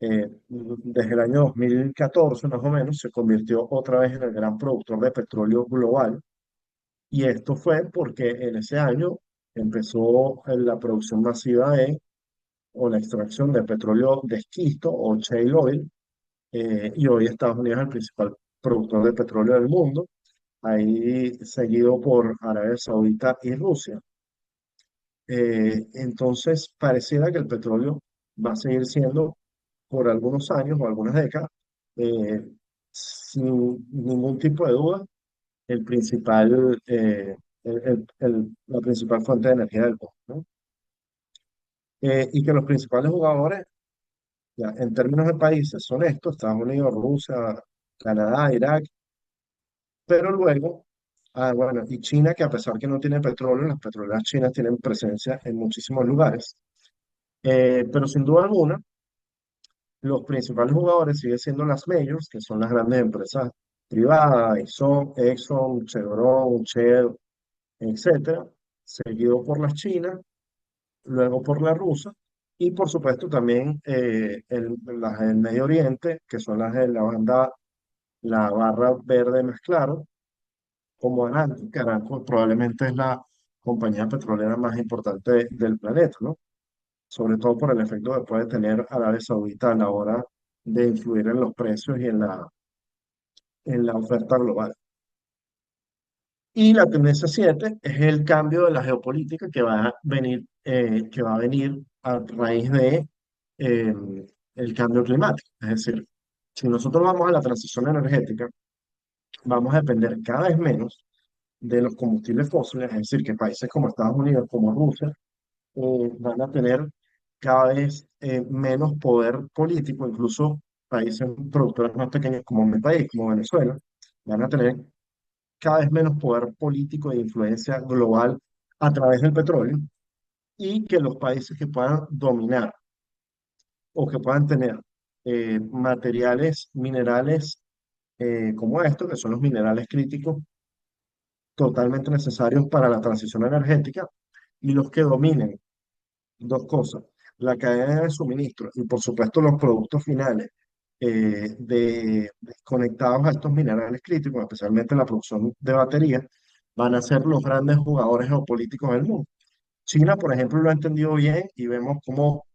desde el año 2014 más o menos, se convirtió otra vez en el gran productor de petróleo global. Y esto fue porque en ese año empezó la producción masiva o la extracción de petróleo de esquisto o shale oil, y hoy Estados Unidos es el principal productor de petróleo del mundo, ahí seguido por Arabia Saudita y Rusia. Entonces, pareciera que el petróleo va a seguir siendo por algunos años o algunas décadas, eh, sin ningún tipo de duda, el principal, la principal fuente de energía del mundo, ¿no? Y que los principales jugadores, ya, en términos de países, son estos: Estados Unidos, Rusia, Canadá, Irak, pero luego, bueno, y China, que a pesar que no tiene petróleo, las petroleras chinas tienen presencia en muchísimos lugares. Pero sin duda alguna, los principales jugadores siguen siendo las majors, que son las grandes empresas privadas, Exxon, Chevron, Shell, etcétera, seguido por las chinas, luego por la rusa, y por supuesto también las del Medio Oriente, que son las de la barra verde más claro, como Aramco, que Aramco probablemente es la compañía petrolera más importante del planeta, ¿no? Sobre todo por el efecto que puede tener Arabia Saudita a la hora de influir en los precios y en la oferta global. Y la tendencia 7 es el cambio de la geopolítica que va a venir a raíz de eh, el cambio climático. Es decir, si nosotros vamos a la transición energética, vamos a depender cada vez menos de los combustibles fósiles, es decir, que países como Estados Unidos, como Rusia, van a tener cada vez menos poder político, incluso países productores más pequeños como mi país, como Venezuela, van a tener cada vez menos poder político e influencia global a través del petróleo, y que los países que puedan dominar o que puedan tener materiales, minerales como estos, que son los minerales críticos totalmente necesarios para la transición energética, y los que dominen dos cosas: la cadena de suministro y por supuesto los productos finales conectados a estos minerales críticos, especialmente la producción de baterías, van a ser los grandes jugadores geopolíticos del mundo. China, por ejemplo, lo ha entendido bien y vemos cómo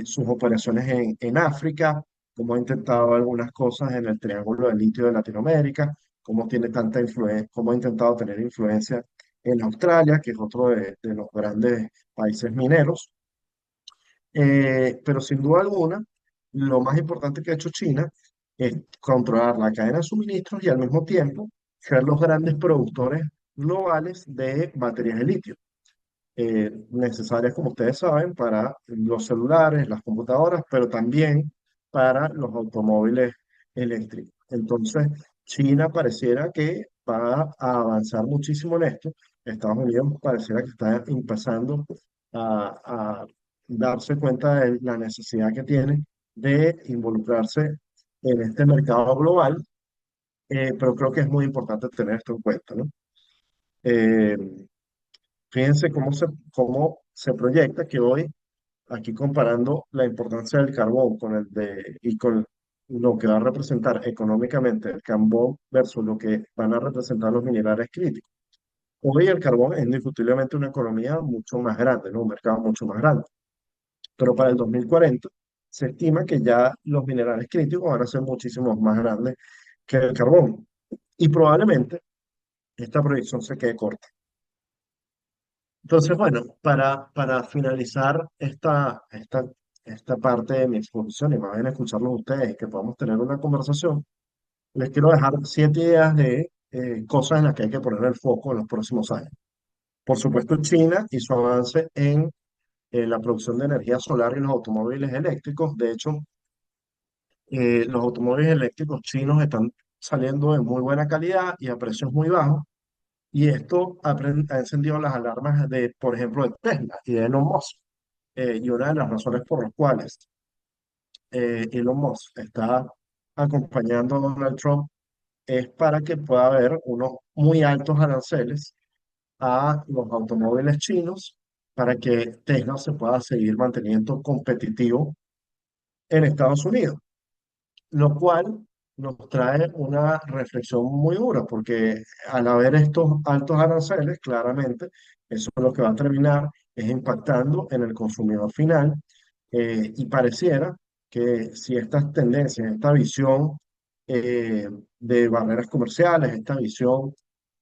sus operaciones en África, cómo ha intentado algunas cosas en el Triángulo del Litio de Latinoamérica, cómo tiene tanta influencia, cómo ha intentado tener influencia en Australia, que es otro de los grandes países mineros. Pero sin duda alguna, lo más importante que ha hecho China es controlar la cadena de suministros y al mismo tiempo ser los grandes productores globales de baterías de litio, necesarias, como ustedes saben, para los celulares, las computadoras, pero también para los automóviles eléctricos. Entonces, China pareciera que va a avanzar muchísimo en esto. Estados Unidos pareciera que está empezando a darse cuenta de la necesidad que tiene de involucrarse en este mercado global, pero creo que es muy importante tener esto en cuenta, ¿no? Eh, Fíjense cómo se proyecta que hoy, aquí comparando la importancia del carbón y con lo que va a representar económicamente el carbón versus lo que van a representar los minerales críticos. Hoy el carbón es indiscutiblemente una economía mucho más grande, ¿no? Un mercado mucho más grande. Pero para el 2040 se estima que ya los minerales críticos van a ser muchísimo más grandes que el carbón. Y probablemente esta proyección se quede corta. Entonces, bueno, para finalizar esta parte de mi exposición y más bien escucharlos a ustedes y que podamos tener una conversación, les quiero dejar 7 ideas de cosas en las que hay que poner el foco en los próximos años. Por supuesto, China y su avance en la producción de energía solar y los automóviles eléctricos. De hecho, los automóviles eléctricos chinos están saliendo de muy buena calidad y a precios muy bajos. Y esto ha encendido las alarmas de, por ejemplo, de Tesla y de Elon Musk. Y una de las razones por las cuales Elon Musk está acompañando a Donald Trump es para que pueda haber unos muy altos aranceles a los automóviles chinos para que Tesla se pueda seguir manteniendo competitivo en Estados Unidos, lo cual nos trae una reflexión muy dura, porque al haber estos altos aranceles, claramente eso es lo que va a terminar es impactando en el consumidor final, y pareciera que si estas tendencias, esta visión de barreras comerciales, esta visión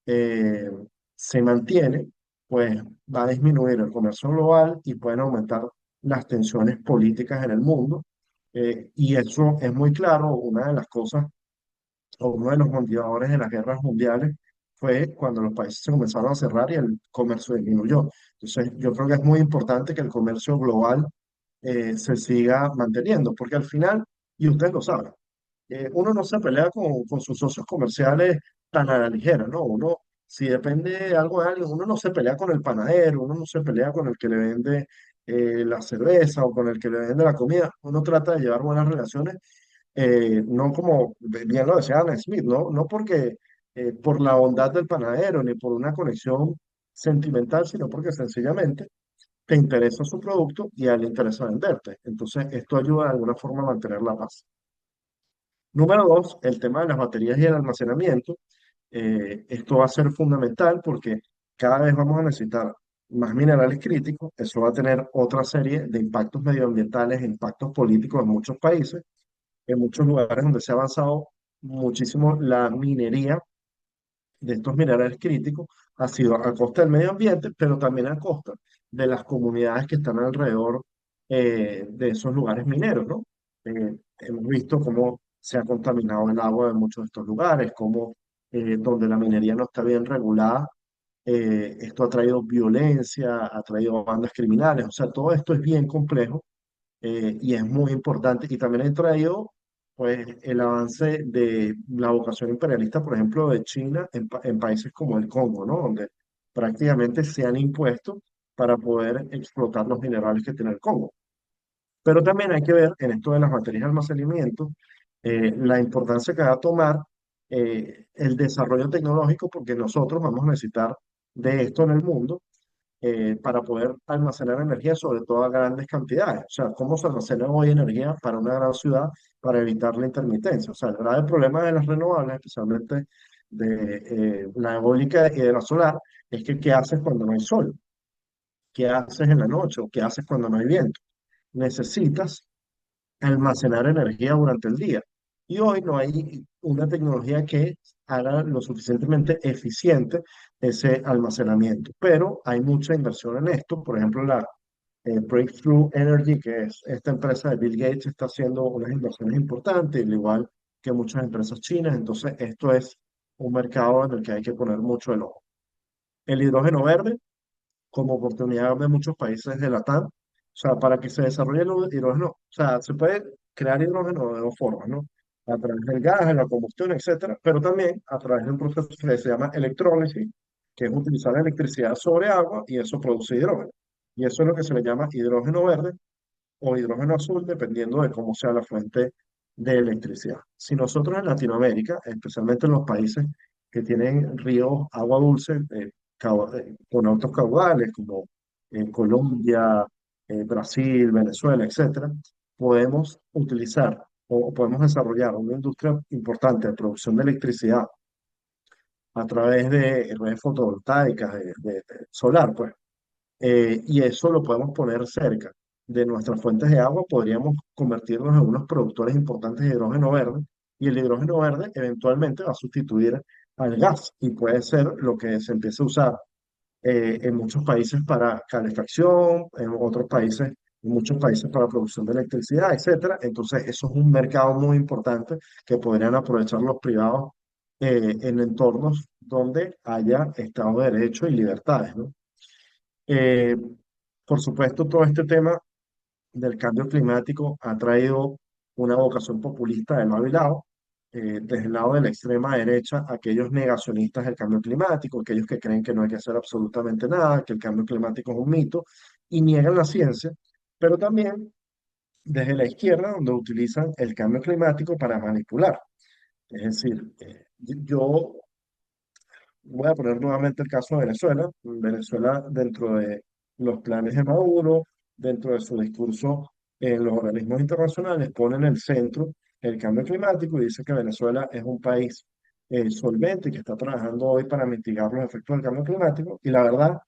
eh, se mantiene, pues va a disminuir el comercio global y pueden aumentar las tensiones políticas en el mundo. Y eso es muy claro, una de las cosas o uno de los motivadores de las guerras mundiales fue cuando los países se comenzaron a cerrar y el comercio disminuyó. Entonces, yo creo que es muy importante que el comercio global se siga manteniendo, porque al final, y ustedes lo saben, uno no se pelea con sus socios comerciales tan a la ligera, ¿no? Uno, si depende de algo de alguien, uno no se pelea con el panadero, uno no se pelea con el que le vende la cerveza o con el que le vende la comida, uno trata de llevar buenas relaciones, no como bien lo decía Adam Smith, ¿no? No porque por la bondad del panadero ni por una conexión sentimental, sino porque sencillamente te interesa su producto y a él le interesa venderte. Entonces, esto ayuda de alguna forma a mantener la paz. Número dos, el tema de las baterías y el almacenamiento. Esto va a ser fundamental porque cada vez vamos a necesitar más minerales críticos. Eso va a tener otra serie de impactos medioambientales e impactos políticos en muchos países, en muchos lugares donde se ha avanzado muchísimo la minería de estos minerales críticos. Ha sido a costa del medio ambiente, pero también a costa de las comunidades que están alrededor de esos lugares mineros, ¿no? Hemos visto cómo se ha contaminado el agua de muchos de estos lugares, cómo donde la minería no está bien regulada, esto ha traído violencia, ha traído bandas criminales, o sea, todo esto es bien complejo, y es muy importante. Y también ha traído pues, el avance de la vocación imperialista, por ejemplo, de China en países como el Congo, ¿no? Donde prácticamente se han impuesto para poder explotar los minerales que tiene el Congo. Pero también hay que ver en esto de las baterías de almacenamiento la importancia que va a tomar el desarrollo tecnológico, porque nosotros vamos a necesitar de esto en el mundo para poder almacenar energía, sobre todo a grandes cantidades. O sea, ¿cómo se almacena hoy energía para una gran ciudad para evitar la intermitencia? O sea, el grave problema de las renovables, especialmente de la eólica y de la solar, es que ¿qué haces cuando no hay sol? ¿Qué haces en la noche? ¿O qué haces cuando no hay viento? Necesitas almacenar energía durante el día. Y hoy no hay una tecnología que haga lo suficientemente eficiente ese almacenamiento, pero hay mucha inversión en esto. Por ejemplo, la Breakthrough Energy, que es esta empresa de Bill Gates, está haciendo unas inversiones importantes, al igual que muchas empresas chinas. Entonces, esto es un mercado en el que hay que poner mucho el ojo. El hidrógeno verde como oportunidad de muchos países de Latam. O sea, para que se desarrolle el hidrógeno, o sea, se puede crear hidrógeno de dos formas, ¿no? A través del gas, de la combustión, etcétera, pero también a través de un proceso que se llama electrólisis, que es utilizar electricidad sobre agua y eso produce hidrógeno. Y eso es lo que se le llama hidrógeno verde o hidrógeno azul, dependiendo de cómo sea la fuente de electricidad. Si nosotros en Latinoamérica, especialmente en los países que tienen ríos, agua dulce, con altos caudales, como Colombia, Brasil, Venezuela, etcétera, podemos utilizar o podemos desarrollar una industria importante de producción de electricidad a través de redes fotovoltaicas, de solar, pues, y eso lo podemos poner cerca de nuestras fuentes de agua, podríamos convertirnos en unos productores importantes de hidrógeno verde y el hidrógeno verde eventualmente va a sustituir al gas y puede ser lo que se empiece a usar en muchos países para calefacción, en otros países, en muchos países para producción de electricidad, etcétera. Entonces, eso es un mercado muy importante que podrían aprovechar los privados en entornos donde haya Estado de Derecho y libertades, ¿no? Eh, Por supuesto, todo este tema del cambio climático ha traído una vocación populista de lado y lado, desde el lado de la extrema derecha, aquellos negacionistas del cambio climático, aquellos que creen que no hay que hacer absolutamente nada, que el cambio climático es un mito y niegan la ciencia, pero también desde la izquierda, donde utilizan el cambio climático para manipular. Es decir, yo voy a poner nuevamente el caso de Venezuela. Venezuela, dentro de los planes de Maduro, dentro de su discurso en los organismos internacionales, pone en el centro el cambio climático y dice que Venezuela es un país solvente y que está trabajando hoy para mitigar los efectos del cambio climático. Y la verdad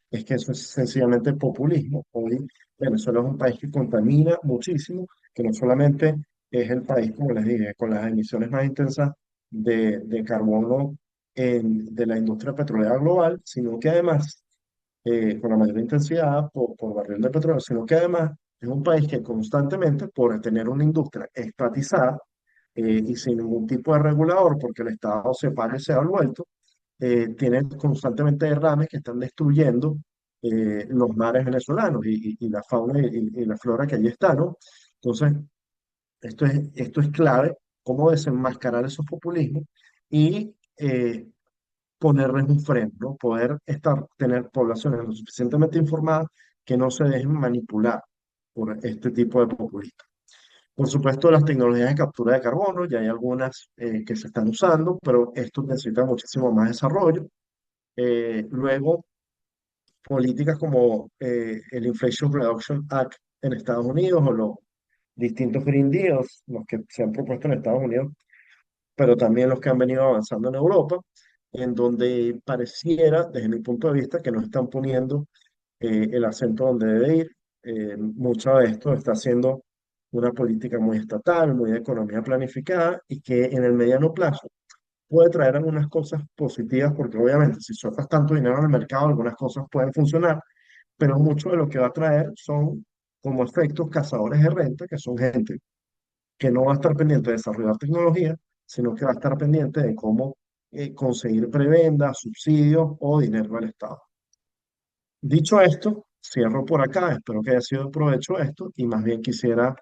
es que eso es sencillamente populismo. Hoy Venezuela es un país que contamina muchísimo, que no solamente es el país, como les dije, con las emisiones más intensas de carbono de la industria petrolera global, sino que además, con la mayor intensidad por barril de petróleo, sino que además es un país que constantemente, por tener una industria estatizada y sin ningún tipo de regulador, porque el Estado se paga y se da el vuelto, tiene constantemente derrames que están destruyendo los mares venezolanos y la fauna y la flora que allí está, ¿no? Entonces, esto es clave, cómo desenmascarar esos populismos y ponerles un freno, ¿no? Poder tener poblaciones lo suficientemente informadas que no se dejen manipular por este tipo de populistas. Por supuesto, las tecnologías de captura de carbono, ya hay algunas que se están usando, pero esto necesita muchísimo más desarrollo. Luego, políticas como el Inflation Reduction Act en Estados Unidos o los distintos Green Deals, los que se han propuesto en Estados Unidos, pero también los que han venido avanzando en Europa, en donde pareciera, desde mi punto de vista, que no están poniendo el acento donde debe ir. Mucho de esto está siendo una política muy estatal, muy de economía planificada y que en el mediano plazo puede traer algunas cosas positivas, porque obviamente si sueltas tanto dinero en el mercado, algunas cosas pueden funcionar, pero mucho de lo que va a traer son como efectos cazadores de renta, que son gente que no va a estar pendiente de desarrollar tecnología, sino que va a estar pendiente de cómo conseguir prebendas, subsidios o dinero del Estado. Dicho esto, cierro por acá, espero que haya sido de provecho esto y más bien quisiera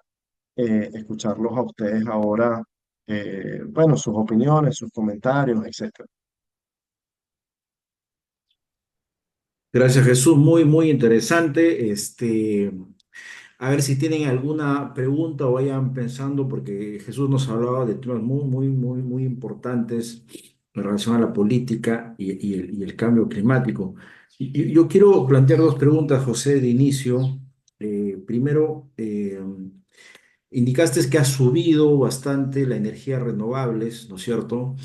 escucharlos a ustedes ahora, bueno, sus opiniones, sus comentarios, etcétera. Gracias, Jesús. Muy, muy interesante. A ver si tienen alguna pregunta o vayan pensando, porque Jesús nos hablaba de temas muy, muy, muy, muy importantes en relación a la política y el cambio climático. Yo quiero plantear dos preguntas, José, de inicio. Primero, indicaste que ha subido bastante la energía renovables, ¿no es cierto?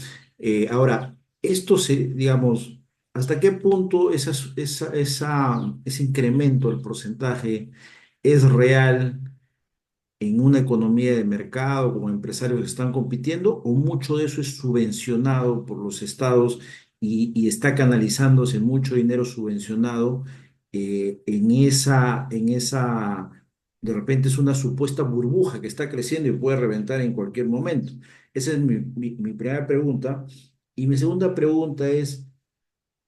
Ahora, esto digamos, ¿hasta qué punto ese incremento del porcentaje es real en una economía de mercado, como empresarios que están compitiendo, o mucho de eso es subvencionado por los estados y está canalizándose mucho dinero subvencionado de repente es una supuesta burbuja que está creciendo y puede reventar en cualquier momento? Esa es mi primera pregunta. Y mi segunda pregunta es,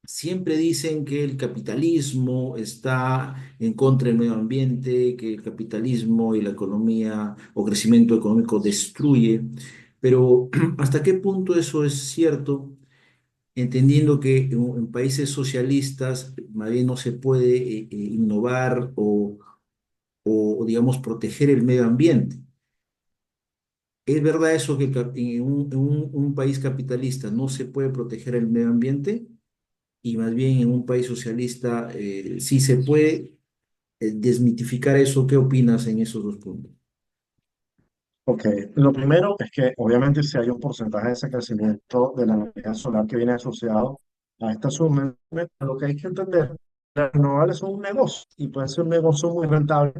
siempre dicen que el capitalismo está en contra del medio ambiente, que el capitalismo y la economía o crecimiento económico destruye, pero ¿hasta qué punto eso es cierto? Entendiendo que en países socialistas más bien no se puede innovar o, digamos, proteger el medio ambiente. ¿Es verdad eso que en un país capitalista no se puede proteger el medio ambiente? Y más bien en un país socialista sí se puede desmitificar eso. ¿Qué opinas en esos dos puntos? Ok, lo primero es que obviamente si hay un porcentaje de ese crecimiento de la energía solar que viene asociado a esta suma, lo que hay que entender, las renovables son un negocio y puede ser un negocio muy rentable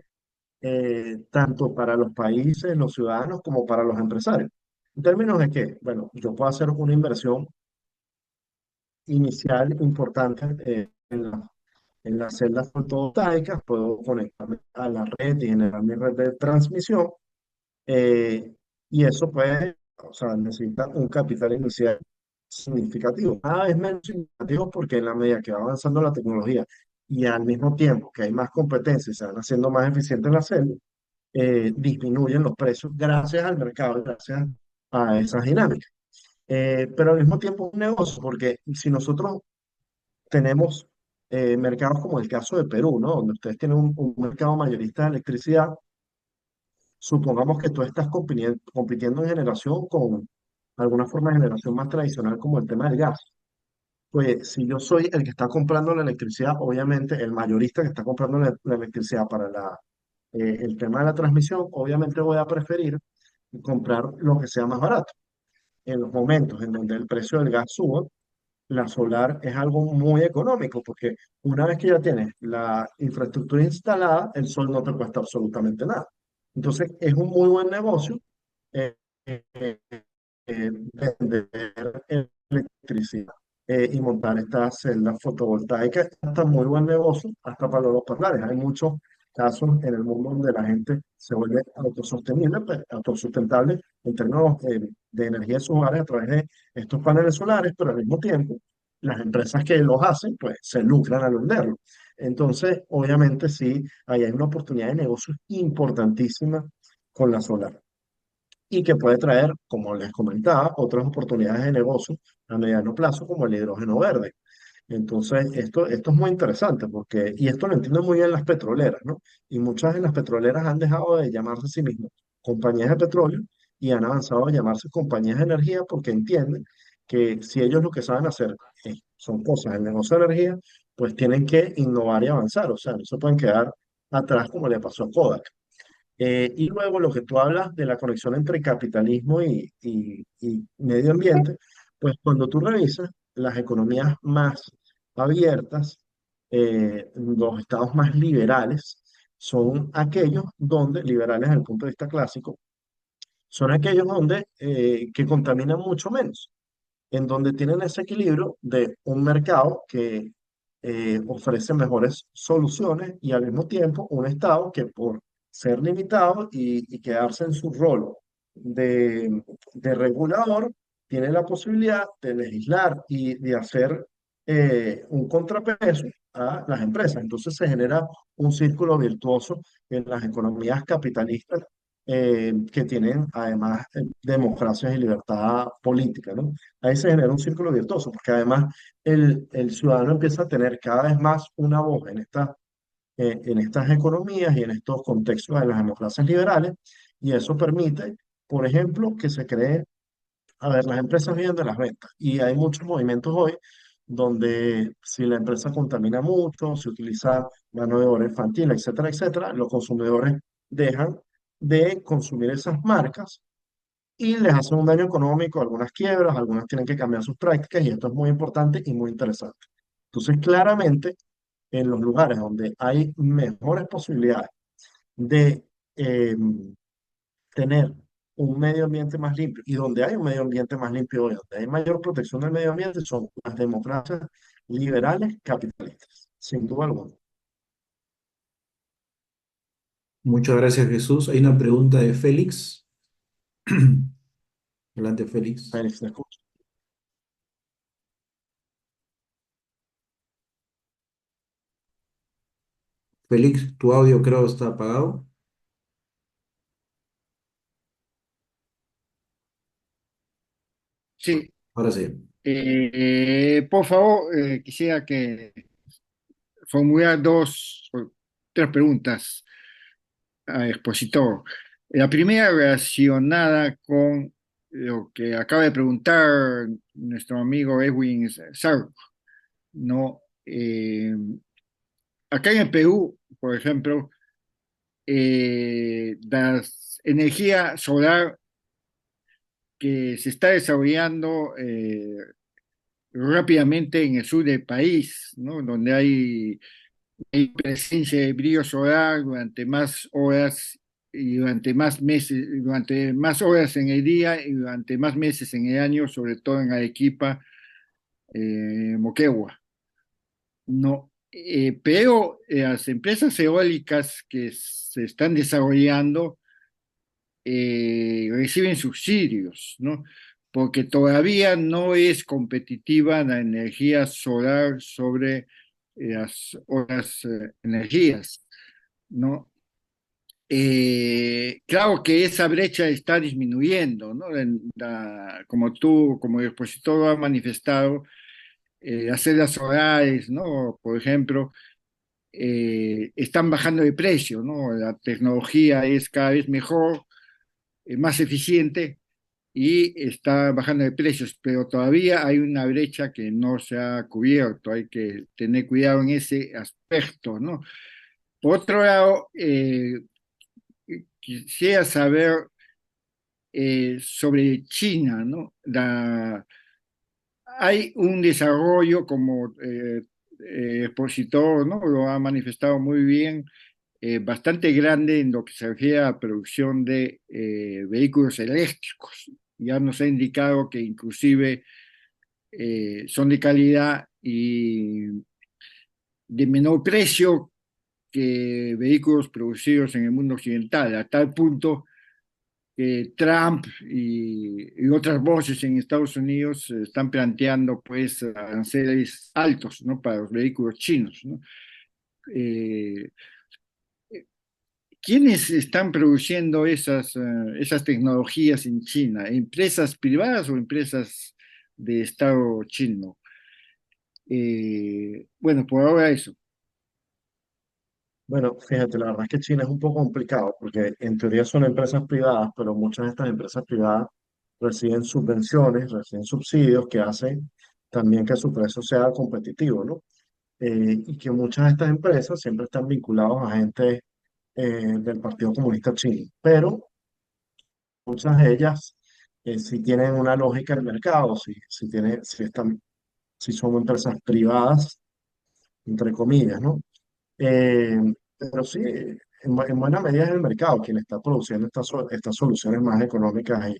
tanto para los países, los ciudadanos, como para los empresarios. En términos de que, bueno, yo puedo hacer una inversión inicial importante en las celdas fotovoltaicas, puedo conectarme a la red y generar mi red de transmisión, eh, y eso puede, o sea, necesita un capital inicial significativo. Cada vez menos significativo porque en la medida que va avanzando la tecnología y al mismo tiempo que hay más competencia y se van haciendo más eficientes las celdas, disminuyen los precios gracias al mercado, gracias a esas dinámicas. Pero al mismo tiempo es un negocio, porque si nosotros tenemos mercados como el caso de Perú, ¿no? Donde ustedes tienen un mercado mayorista de electricidad, supongamos que tú estás compitiendo en generación con alguna forma de generación más tradicional como el tema del gas. Pues si yo soy el que está comprando la electricidad, obviamente el mayorista que está comprando la electricidad para el tema de la transmisión, obviamente voy a preferir comprar lo que sea más barato. En los momentos en donde el precio del gas suba, la solar es algo muy económico porque una vez que ya tienes la infraestructura instalada, el sol no te cuesta absolutamente nada. Entonces es un muy buen negocio eh, eh, vender electricidad y montar estas celdas fotovoltaicas. Hasta muy buen negocio, hasta para los particulares. Hay muchos casos en el mundo donde la gente se vuelve autosostenible, pues, autosustentable en términos de energía de sus hogares a través de estos paneles solares, pero al mismo tiempo las empresas que los hacen, pues se lucran al venderlo. Entonces, obviamente sí, ahí hay una oportunidad de negocio importantísima con la solar y que puede traer, como les comentaba, otras oportunidades de negocio a mediano plazo, como el hidrógeno verde. Entonces, esto es muy interesante porque, y esto lo entienden muy bien las petroleras, ¿no? Y muchas de las petroleras han dejado de llamarse a sí mismas compañías de petróleo y han avanzado a llamarse compañías de energía porque entienden que si ellos lo que saben hacer son cosas, el negocio de energía, pues tienen que innovar y avanzar, o sea, no se pueden quedar atrás como le pasó a Kodak. Y luego lo que tú hablas de la conexión entre capitalismo y medio ambiente, pues cuando tú revisas las economías más abiertas, los estados más liberales, son aquellos donde, liberales desde el punto de vista clásico, son aquellos donde que contaminan mucho menos, en donde tienen ese equilibrio de un mercado que ofrece mejores soluciones y al mismo tiempo un Estado que por ser limitado y quedarse en su rol de regulador, tiene la posibilidad de legislar y de hacer un contrapeso a las empresas. Entonces se genera un círculo virtuoso en las economías capitalistas que tienen además democracia y libertad política, ¿no? Ahí se genera un círculo virtuoso, porque además el ciudadano empieza a tener cada vez más una voz en estas economías y en estos contextos de las democracias liberales, y eso permite, por ejemplo, que se creen, a ver, las empresas viven de las ventas, y hay muchos movimientos hoy donde si la empresa contamina mucho, se utiliza mano de obra infantil, etcétera, etcétera, los consumidores dejan de consumir esas marcas y les hace un daño económico, algunas quiebras, algunas tienen que cambiar sus prácticas y esto es muy importante y muy interesante. Entonces, claramente, en los lugares donde hay mejores posibilidades de eh, tener un medio ambiente más limpio y donde hay un medio ambiente más limpio hoy, donde hay mayor protección del medio ambiente, son las democracias liberales capitalistas, sin duda alguna. Muchas gracias, Jesús. Hay una pregunta de Félix. Adelante, Félix. Félix, te escucho. Félix, tu audio creo está apagado. Sí, Ahora sí. por favor, quisiera que formular dos o tres preguntas al expositor. La primera relacionada con lo que acaba de preguntar nuestro amigo Edwin Sarr, ¿no? Acá en el Perú, por ejemplo, la energía solar que se está desarrollando rápidamente en el sur del país, ¿no? Donde hay presencia de brillo solar durante más horas y durante más meses, durante más horas en el día y durante más meses en el año, sobre todo en Arequipa, Moquegua. No, pero las empresas eólicas que se están desarrollando reciben subsidios, ¿no? Porque todavía no es competitiva la energía solar sobre las otras energías, ¿no? Claro que esa brecha está disminuyendo, ¿no? Como tú, como expositor, has manifestado, las celdas solares, ¿no? Por ejemplo, están bajando de precio, ¿no? La tecnología es cada vez mejor, más eficiente y está bajando de precios, pero todavía hay una brecha que no se ha cubierto, hay que tener cuidado en ese aspecto, ¿no? Por otro lado, quisiera saber sobre China, ¿no? Hay un desarrollo como expositor, ¿no? Lo ha manifestado muy bien, bastante grande en lo que se refiere a producción de vehículos eléctricos. Ya nos ha indicado que inclusive son de calidad y de menor precio que vehículos producidos en el mundo occidental, a tal punto que Trump y otras voces en Estados Unidos están planteando pues aranceles altos, ¿no? Para los vehículos chinos, ¿no? Eh, ¿Quiénes están produciendo esas tecnologías en China? ¿Empresas privadas o empresas de Estado chino? Bueno, por ahora eso. Bueno, fíjate, la verdad es que China es un poco complicado porque en teoría son empresas privadas, pero muchas de estas empresas privadas reciben subvenciones, reciben subsidios que hacen también que su precio sea competitivo, ¿no? Y que muchas de estas empresas siempre están vinculados a gente del Partido Comunista Chino, pero muchas de ellas sí tienen una lógica en el mercado, si son empresas privadas, entre comillas, ¿no? Eh, pero sí, en buena medida es el mercado quien está produciendo estas soluciones más económicas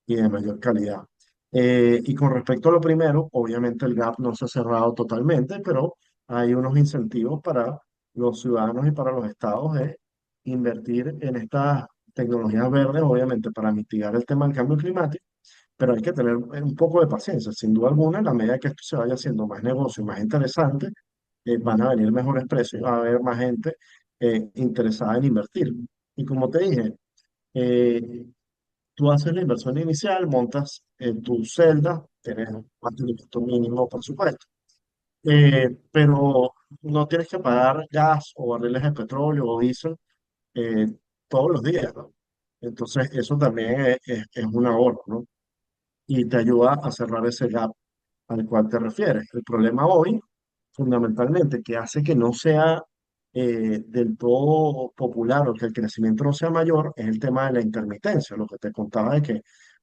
y de mayor calidad. Y con respecto a lo primero, obviamente el gap no se ha cerrado totalmente, pero hay unos incentivos para los ciudadanos y para los estados de invertir en estas tecnologías verdes, obviamente para mitigar el tema del cambio climático, pero hay que tener un poco de paciencia. Sin duda alguna, en la medida que esto se vaya haciendo más negocio y más interesante, van a venir mejores precios y va a haber más gente interesada en invertir. Y como te dije, eh, tú haces la inversión inicial, montas tu celda, tienes un mantenimiento mínimo, por supuesto, pero no tienes que pagar gas o barriles de petróleo o diésel eh, todos los días, ¿no? Entonces, eso también es un ahorro, ¿no? Y te ayuda a cerrar ese gap al cual te refieres. El problema hoy, fundamentalmente, que hace que no sea del todo popular o que el crecimiento no sea mayor, es el tema de la intermitencia, lo que te contaba de que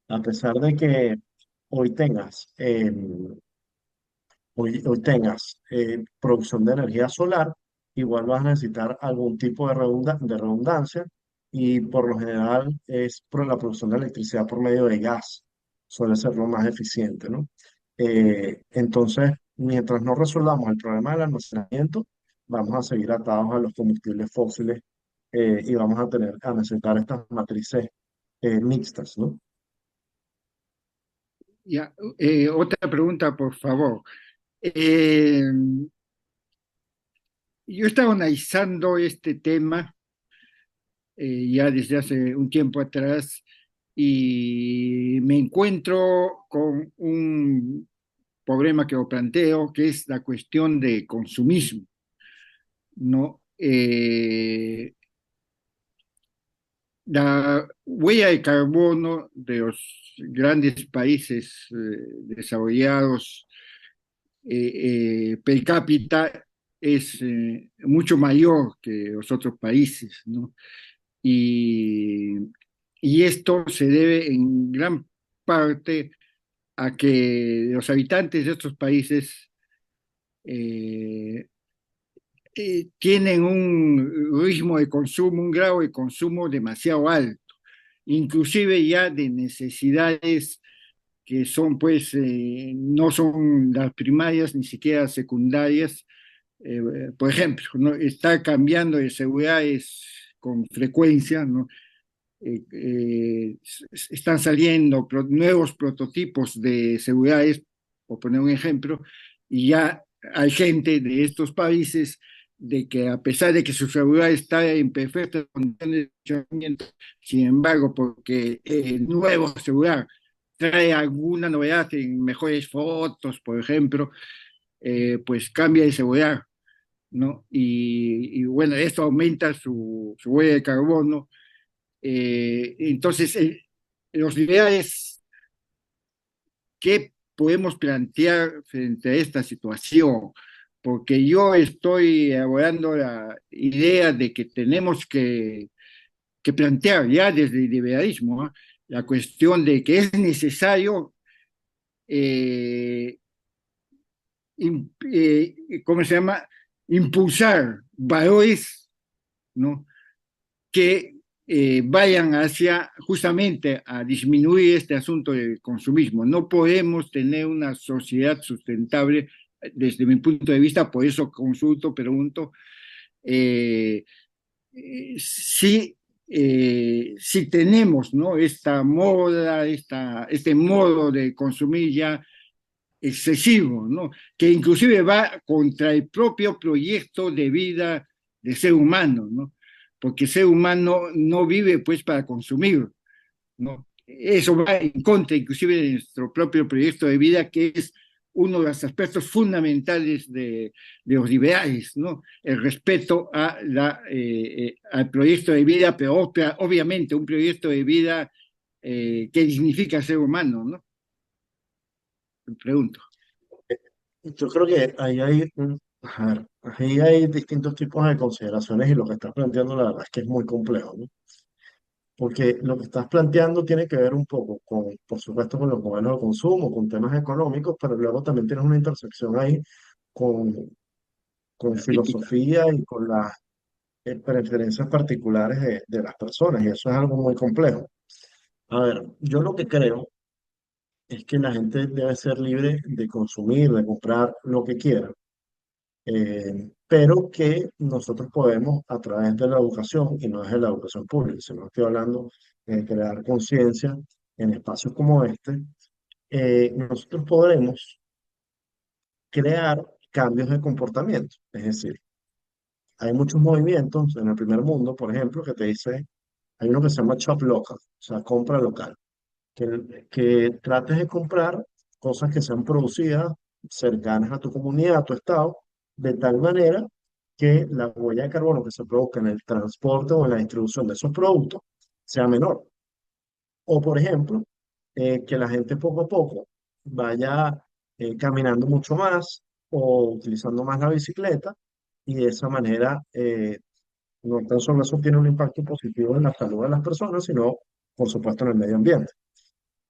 a pesar de que hoy tengas, hoy tengas producción de energía solar, igual vas a necesitar algún tipo de redundancia y por lo general es por la producción de electricidad por medio de gas, suele ser lo más eficiente, ¿no? Entonces, mientras no resolvamos el problema del almacenamiento, vamos a seguir atados a los combustibles fósiles y vamos a necesitar estas matrices mixtas, ¿no? Ya, otra pregunta, por favor. Eh, yo estaba analizando este tema ya desde hace un tiempo atrás y me encuentro con un problema que lo planteo, que es la cuestión de consumismo, ¿no? La huella de carbono de los grandes países desarrollados per cápita es mucho mayor que los otros países, ¿no? Y, y esto se debe en gran parte a que los habitantes de estos países eh, tienen un ritmo de consumo, un grado de consumo demasiado alto, inclusive ya de necesidades que son pues no son las primarias ni siquiera secundarias. Por ejemplo, ¿no? Está cambiando de seguridades con frecuencia, ¿no? Están saliendo nuevos prototipos de seguridades, por poner un ejemplo, y ya hay gente de estos países de que a pesar de que su seguridad está en perfectas condiciones de funcionamiento, sin embargo, porque el nuevo celular trae alguna novedad en mejores fotos, por ejemplo, pues cambia de seguridad, ¿no? Y bueno, esto aumenta su huella de carbono. Entonces, los ideales, ¿qué podemos plantear frente a esta situación? Porque yo estoy elaborando la idea de que tenemos que plantear ya desde el liberalismo, ¿ah? La cuestión de que es necesario, eh, ¿cómo se llama? Impulsar valores, ¿no? Que vayan hacia justamente a disminuir este asunto del consumismo. No podemos tener una sociedad sustentable desde mi punto de vista, por eso consulto, pregunto, eh, si, si tenemos, ¿no?, esta moda, este modo de consumir ya excesivo, ¿no?, que inclusive va contra el propio proyecto de vida del ser humano, ¿no? Porque el ser humano no vive pues para consumir, ¿no? Eso va en contra inclusive de nuestro propio proyecto de vida, que es uno de los aspectos fundamentales de los liberales, ¿no? El respeto a al proyecto de vida, pero obviamente un proyecto de vida que dignifica al ser humano, ¿no? Me pregunto. Yo creo que a ver, ahí hay distintos tipos de consideraciones y lo que estás planteando la verdad es que es muy complejo, ¿no? Porque lo que estás planteando tiene que ver un poco con, por supuesto, con los modelos de consumo, con temas económicos, pero luego también tienes una intersección ahí con, con La ética. filosofía y con las preferencias particulares de las personas, y eso es algo muy complejo. A ver, yo lo que creo es que la gente debe ser libre de consumir, de comprar lo que quiera, pero que nosotros podemos, a través de la educación, y no es de la educación pública, sino estoy hablando de crear conciencia en espacios como este, nosotros podremos crear cambios de comportamiento. Es decir, hay muchos movimientos en el primer mundo, por ejemplo, que te dice, hay uno que se llama shop local, o sea, compra local, que trates de comprar cosas que sean producidas cercanas a tu comunidad, a tu estado, de tal manera que la huella de carbono que se produzca en el transporte o en la distribución de esos productos sea menor. O, por ejemplo, que la gente poco a poco vaya caminando mucho más o utilizando más la bicicleta y de esa manera no tan solo eso tiene un impacto positivo en la salud de las personas, sino, por supuesto, en el medio ambiente.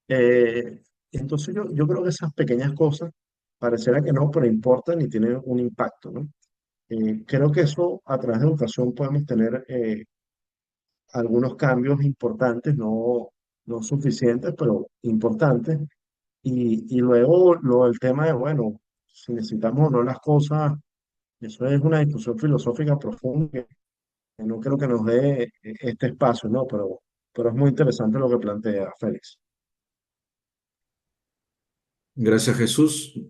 Eh, entonces yo creo que esas pequeñas cosas pareciera que no, pero importan y tienen un impacto, ¿no? Creo que eso a través de educación podemos tener algunos cambios importantes, no suficientes, pero importantes. Y luego el tema de, bueno, si necesitamos o no las cosas, eso es una discusión filosófica profunda que no creo que nos dé este espacio, ¿no? Pero es muy interesante lo que plantea Félix. Gracias, Jesús.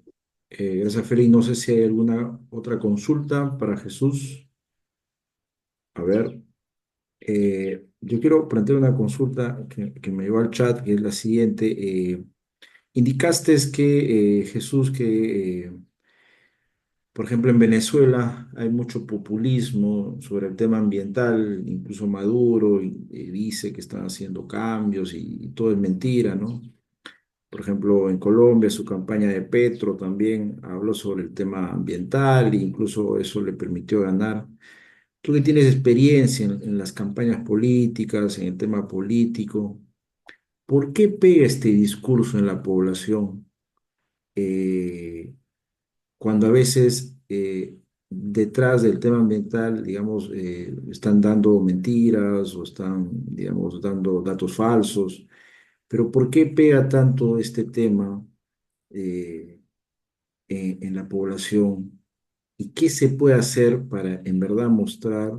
Gracias, Félix. No sé si hay alguna otra consulta para Jesús. A ver, yo quiero plantear una consulta que me llegó al chat, que es la siguiente. Indicaste que, Jesús, que, por ejemplo, en Venezuela hay mucho populismo sobre el tema ambiental, incluso Maduro dice que están haciendo cambios y todo es mentira, ¿no? Por ejemplo, en Colombia, su campaña de Petro también habló sobre el tema ambiental e incluso eso le permitió ganar. Tú que tienes experiencia en las campañas políticas, en el tema político, ¿por qué pega este discurso en la población cuando a veces detrás del tema ambiental, digamos, están dando mentiras o están, digamos, dando datos falsos? Pero ¿por qué pega tanto este tema eh, en la población? ¿Y qué se puede hacer para en verdad mostrar,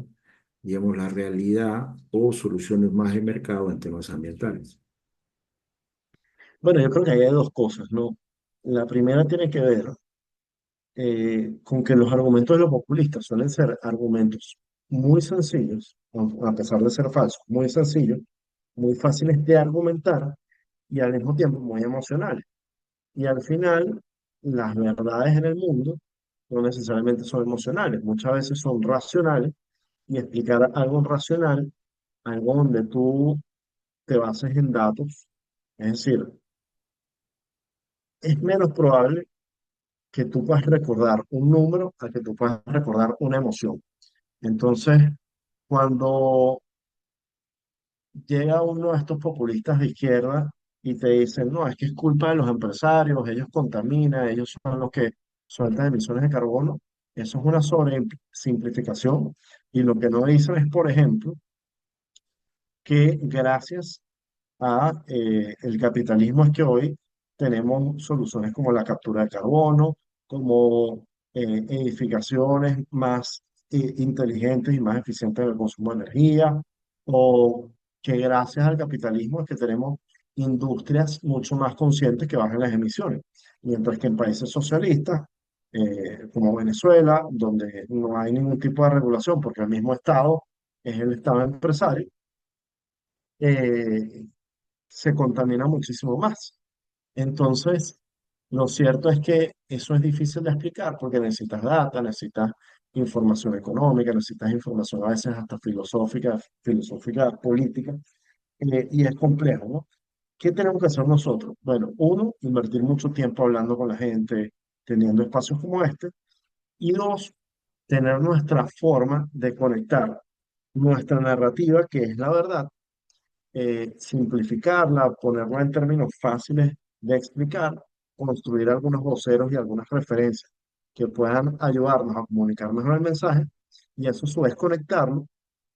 digamos, la realidad o soluciones más de mercado en temas ambientales? Bueno, yo creo que ahí hay dos cosas, ¿no? La primera tiene que ver con que los argumentos de los populistas suelen ser argumentos muy sencillos, a pesar de ser falsos, muy sencillos, muy fáciles de argumentar y al mismo tiempo muy emocionales. Y al final, las verdades en el mundo no necesariamente son emocionales, muchas veces son racionales y explicar algo racional, algo donde tú te bases en datos, es decir, es menos probable que tú puedas recordar un número a que tú puedas recordar una emoción. Entonces, cuando llega uno de estos populistas de izquierda y te dicen, no, es que es culpa de los empresarios, ellos contaminan, ellos son los que sueltan emisiones de carbono, eso es una sobresimplificación. Y lo que no dicen es, por ejemplo, que gracias a el capitalismo es que hoy tenemos soluciones como la captura de carbono, como edificaciones más inteligentes y más eficientes en el consumo de energía, o que gracias al capitalismo es que tenemos industrias mucho más conscientes que bajan las emisiones, mientras que en países socialistas, como Venezuela, donde no hay ningún tipo de regulación porque el mismo Estado es el Estado empresario, eh, se contamina muchísimo más. Entonces, lo cierto es que eso es difícil de explicar porque necesitas data, necesitas información económica, necesitas información a veces hasta filosófica política, y es complejo, ¿no? ¿Qué tenemos que hacer nosotros? Bueno, uno, invertir mucho tiempo hablando con la gente, teniendo espacios como este, y dos, tener nuestra forma de conectar nuestra narrativa, que es la verdad, simplificarla, ponerla en términos fáciles de explicar, construir algunos voceros y algunas referencias que puedan ayudarnos a comunicar mejor el mensaje y eso a su vez conectarlo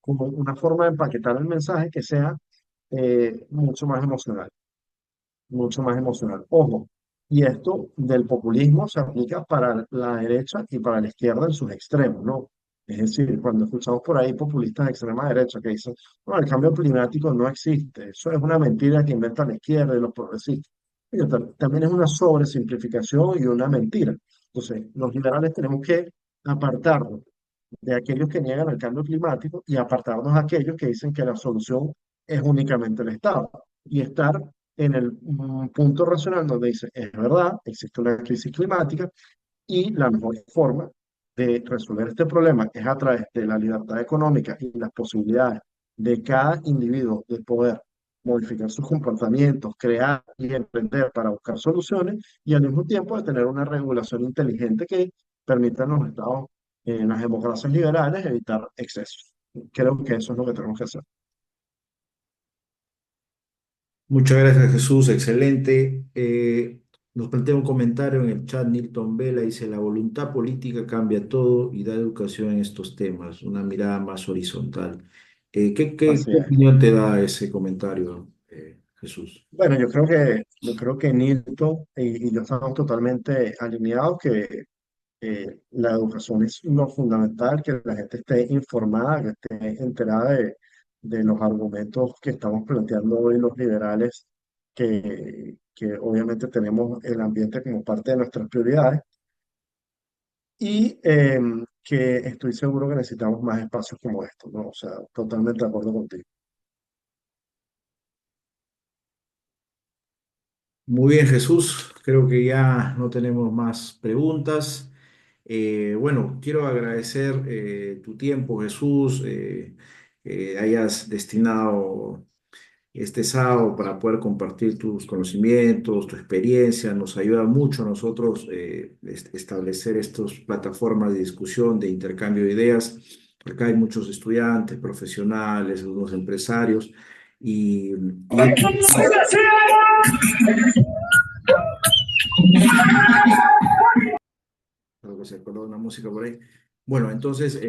como una forma de empaquetar el mensaje que sea mucho más emocional, mucho más emocional. Ojo, y esto del populismo se aplica para la derecha y para la izquierda en sus extremos, ¿no? Es decir, cuando escuchamos por ahí populistas de extrema derecha que dicen, no, el cambio climático no existe, eso es una mentira que inventa la izquierda y los progresistas. También es una sobresimplificación y una mentira. Entonces, los liberales tenemos que apartarnos de aquellos que niegan el cambio climático y apartarnos de aquellos que dicen que la solución es únicamente el Estado y estar en el punto racional donde dice, es verdad, existe una crisis climática y la mejor forma de resolver este problema es a través de la libertad económica y las posibilidades de cada individuo de poder modificar sus comportamientos, crear y emprender para buscar soluciones y al mismo tiempo de tener una regulación inteligente que permita a los estados, en las democracias liberales, evitar excesos. Creo que eso es lo que tenemos que hacer. Muchas gracias, Jesús, excelente. Nos plantea un comentario en el chat, Nilton Vela dice, la voluntad política cambia todo y da educación en estos temas, una mirada más horizontal. ¿Qué Así es. opinión te da ese comentario, Jesús? Bueno, yo creo que Nilton y yo estamos totalmente alineados que la educación es lo fundamental, que la gente esté informada, que esté enterada de los argumentos que estamos planteando hoy los liberales, que obviamente tenemos el ambiente como parte de nuestras prioridades y que estoy seguro que necesitamos más espacios como estos, ¿no? O sea, totalmente de acuerdo contigo. Muy bien, Jesús. Creo que ya no tenemos más preguntas. Bueno, quiero agradecer tu tiempo, Jesús, que hayas destinado este sábado para poder compartir tus conocimientos, tu experiencia. Nos ayuda mucho a nosotros establecer estas plataformas de discusión, de intercambio de ideas. Acá hay muchos estudiantes, profesionales, algunos empresarios. Y creo que se coló una música por ahí. Bueno, entonces,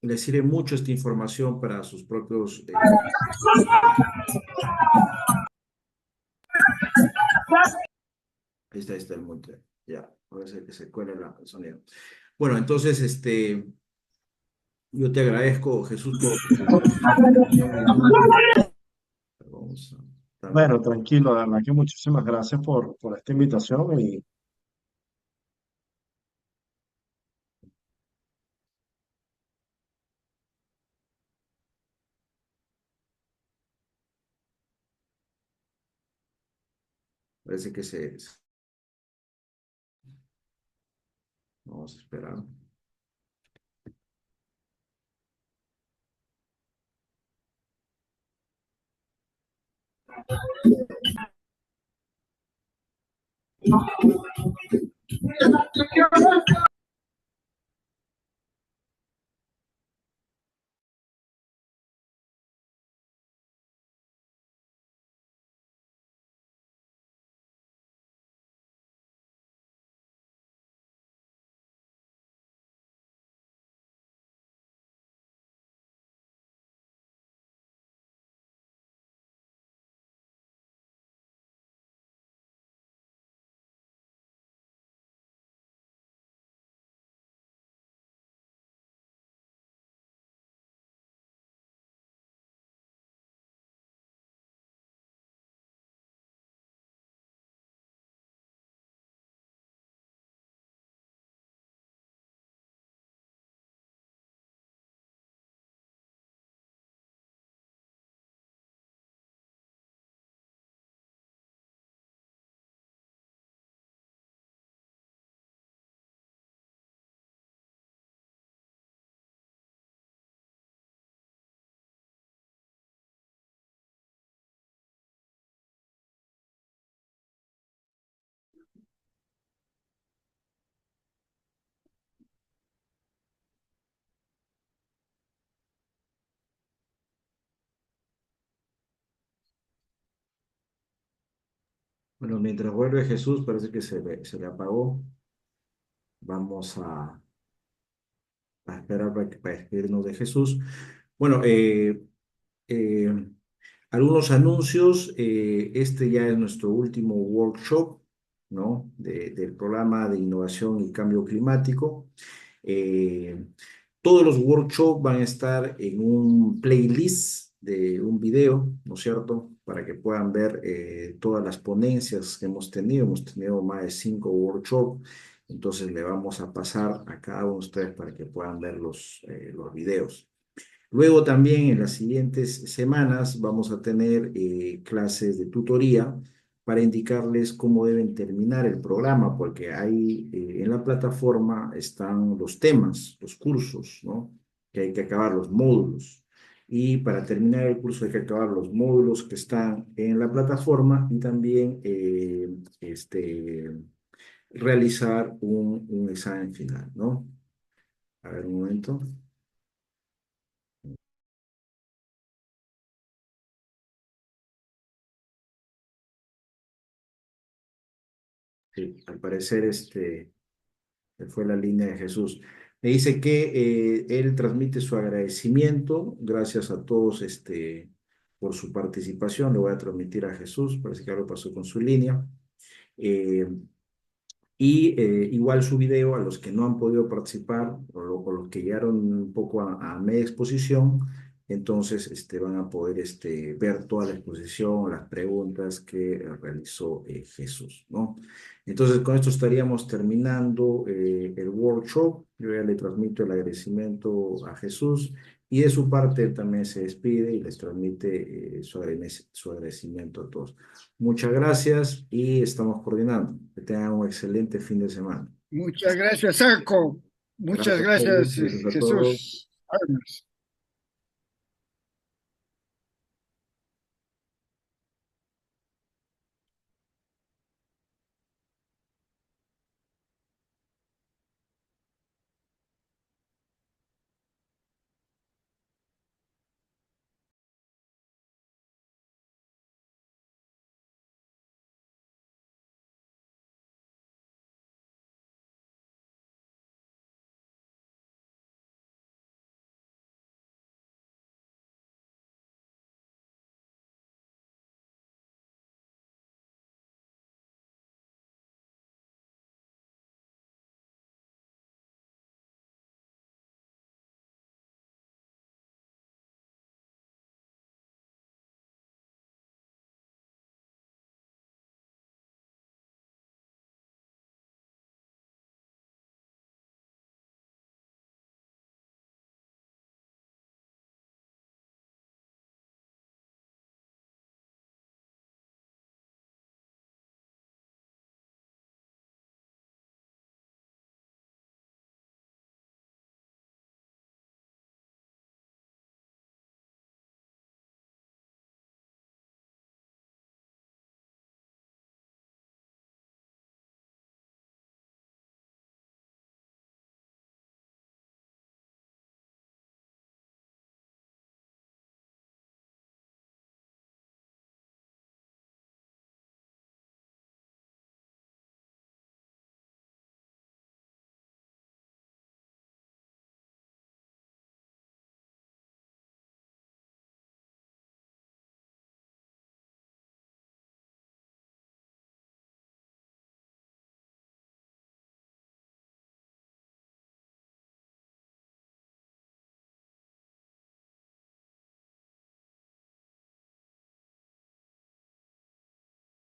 les sirve mucho esta información para sus propios. Ahí está el monte. Ya, puede ser que se cuele el sonido. Bueno, entonces, yo te agradezco, Jesús, vamos a- Bueno, tranquilo, de verdad que muchísimas gracias por esta invitación y Parece que vamos a esperar. Bueno, mientras vuelve Jesús, parece que se le apagó. Vamos a esperar para despedirnos de Jesús. Bueno, eh, algunos anuncios. Este ya es nuestro último workshop, ¿no? Del programa de innovación y cambio climático. Eh, Todos los workshops van a estar en un playlist de un video, ¿no es cierto? Para que puedan ver todas las ponencias que hemos tenido. Hemos tenido más de 5 workshops. Entonces le vamos a pasar a cada uno de ustedes para que puedan ver los videos. Luego también en las siguientes semanas vamos a tener clases de tutoría para indicarles cómo deben terminar el programa, porque ahí en la plataforma están los temas, los cursos, ¿no? Que hay que acabar los módulos. Y para terminar el curso hay que acabar los módulos que están en la plataforma y también realizar un examen final, ¿no? A ver, un momento. Sí, al parecer fue la línea de Jesús. Me dice que él transmite su agradecimiento, gracias a todos por su participación. Le voy a transmitir a Jesús, parece que algo pasó con su línea. Eh, y igual su video a los que no han podido participar o los que llegaron un poco a media exposición, entonces van a poder ver toda la exposición, las preguntas que realizó Jesús, ¿no? Entonces con esto estaríamos terminando el workshop. Yo ya le transmito el agradecimiento a Jesús y de su parte él también se despide y les transmite su agradecimiento a todos. Muchas gracias y estamos coordinando. Que tengan un excelente fin de semana. Muchas gracias, Arco. Muchas Gracias, Félix. gracias, Gracias a todos. Jesús. Armas.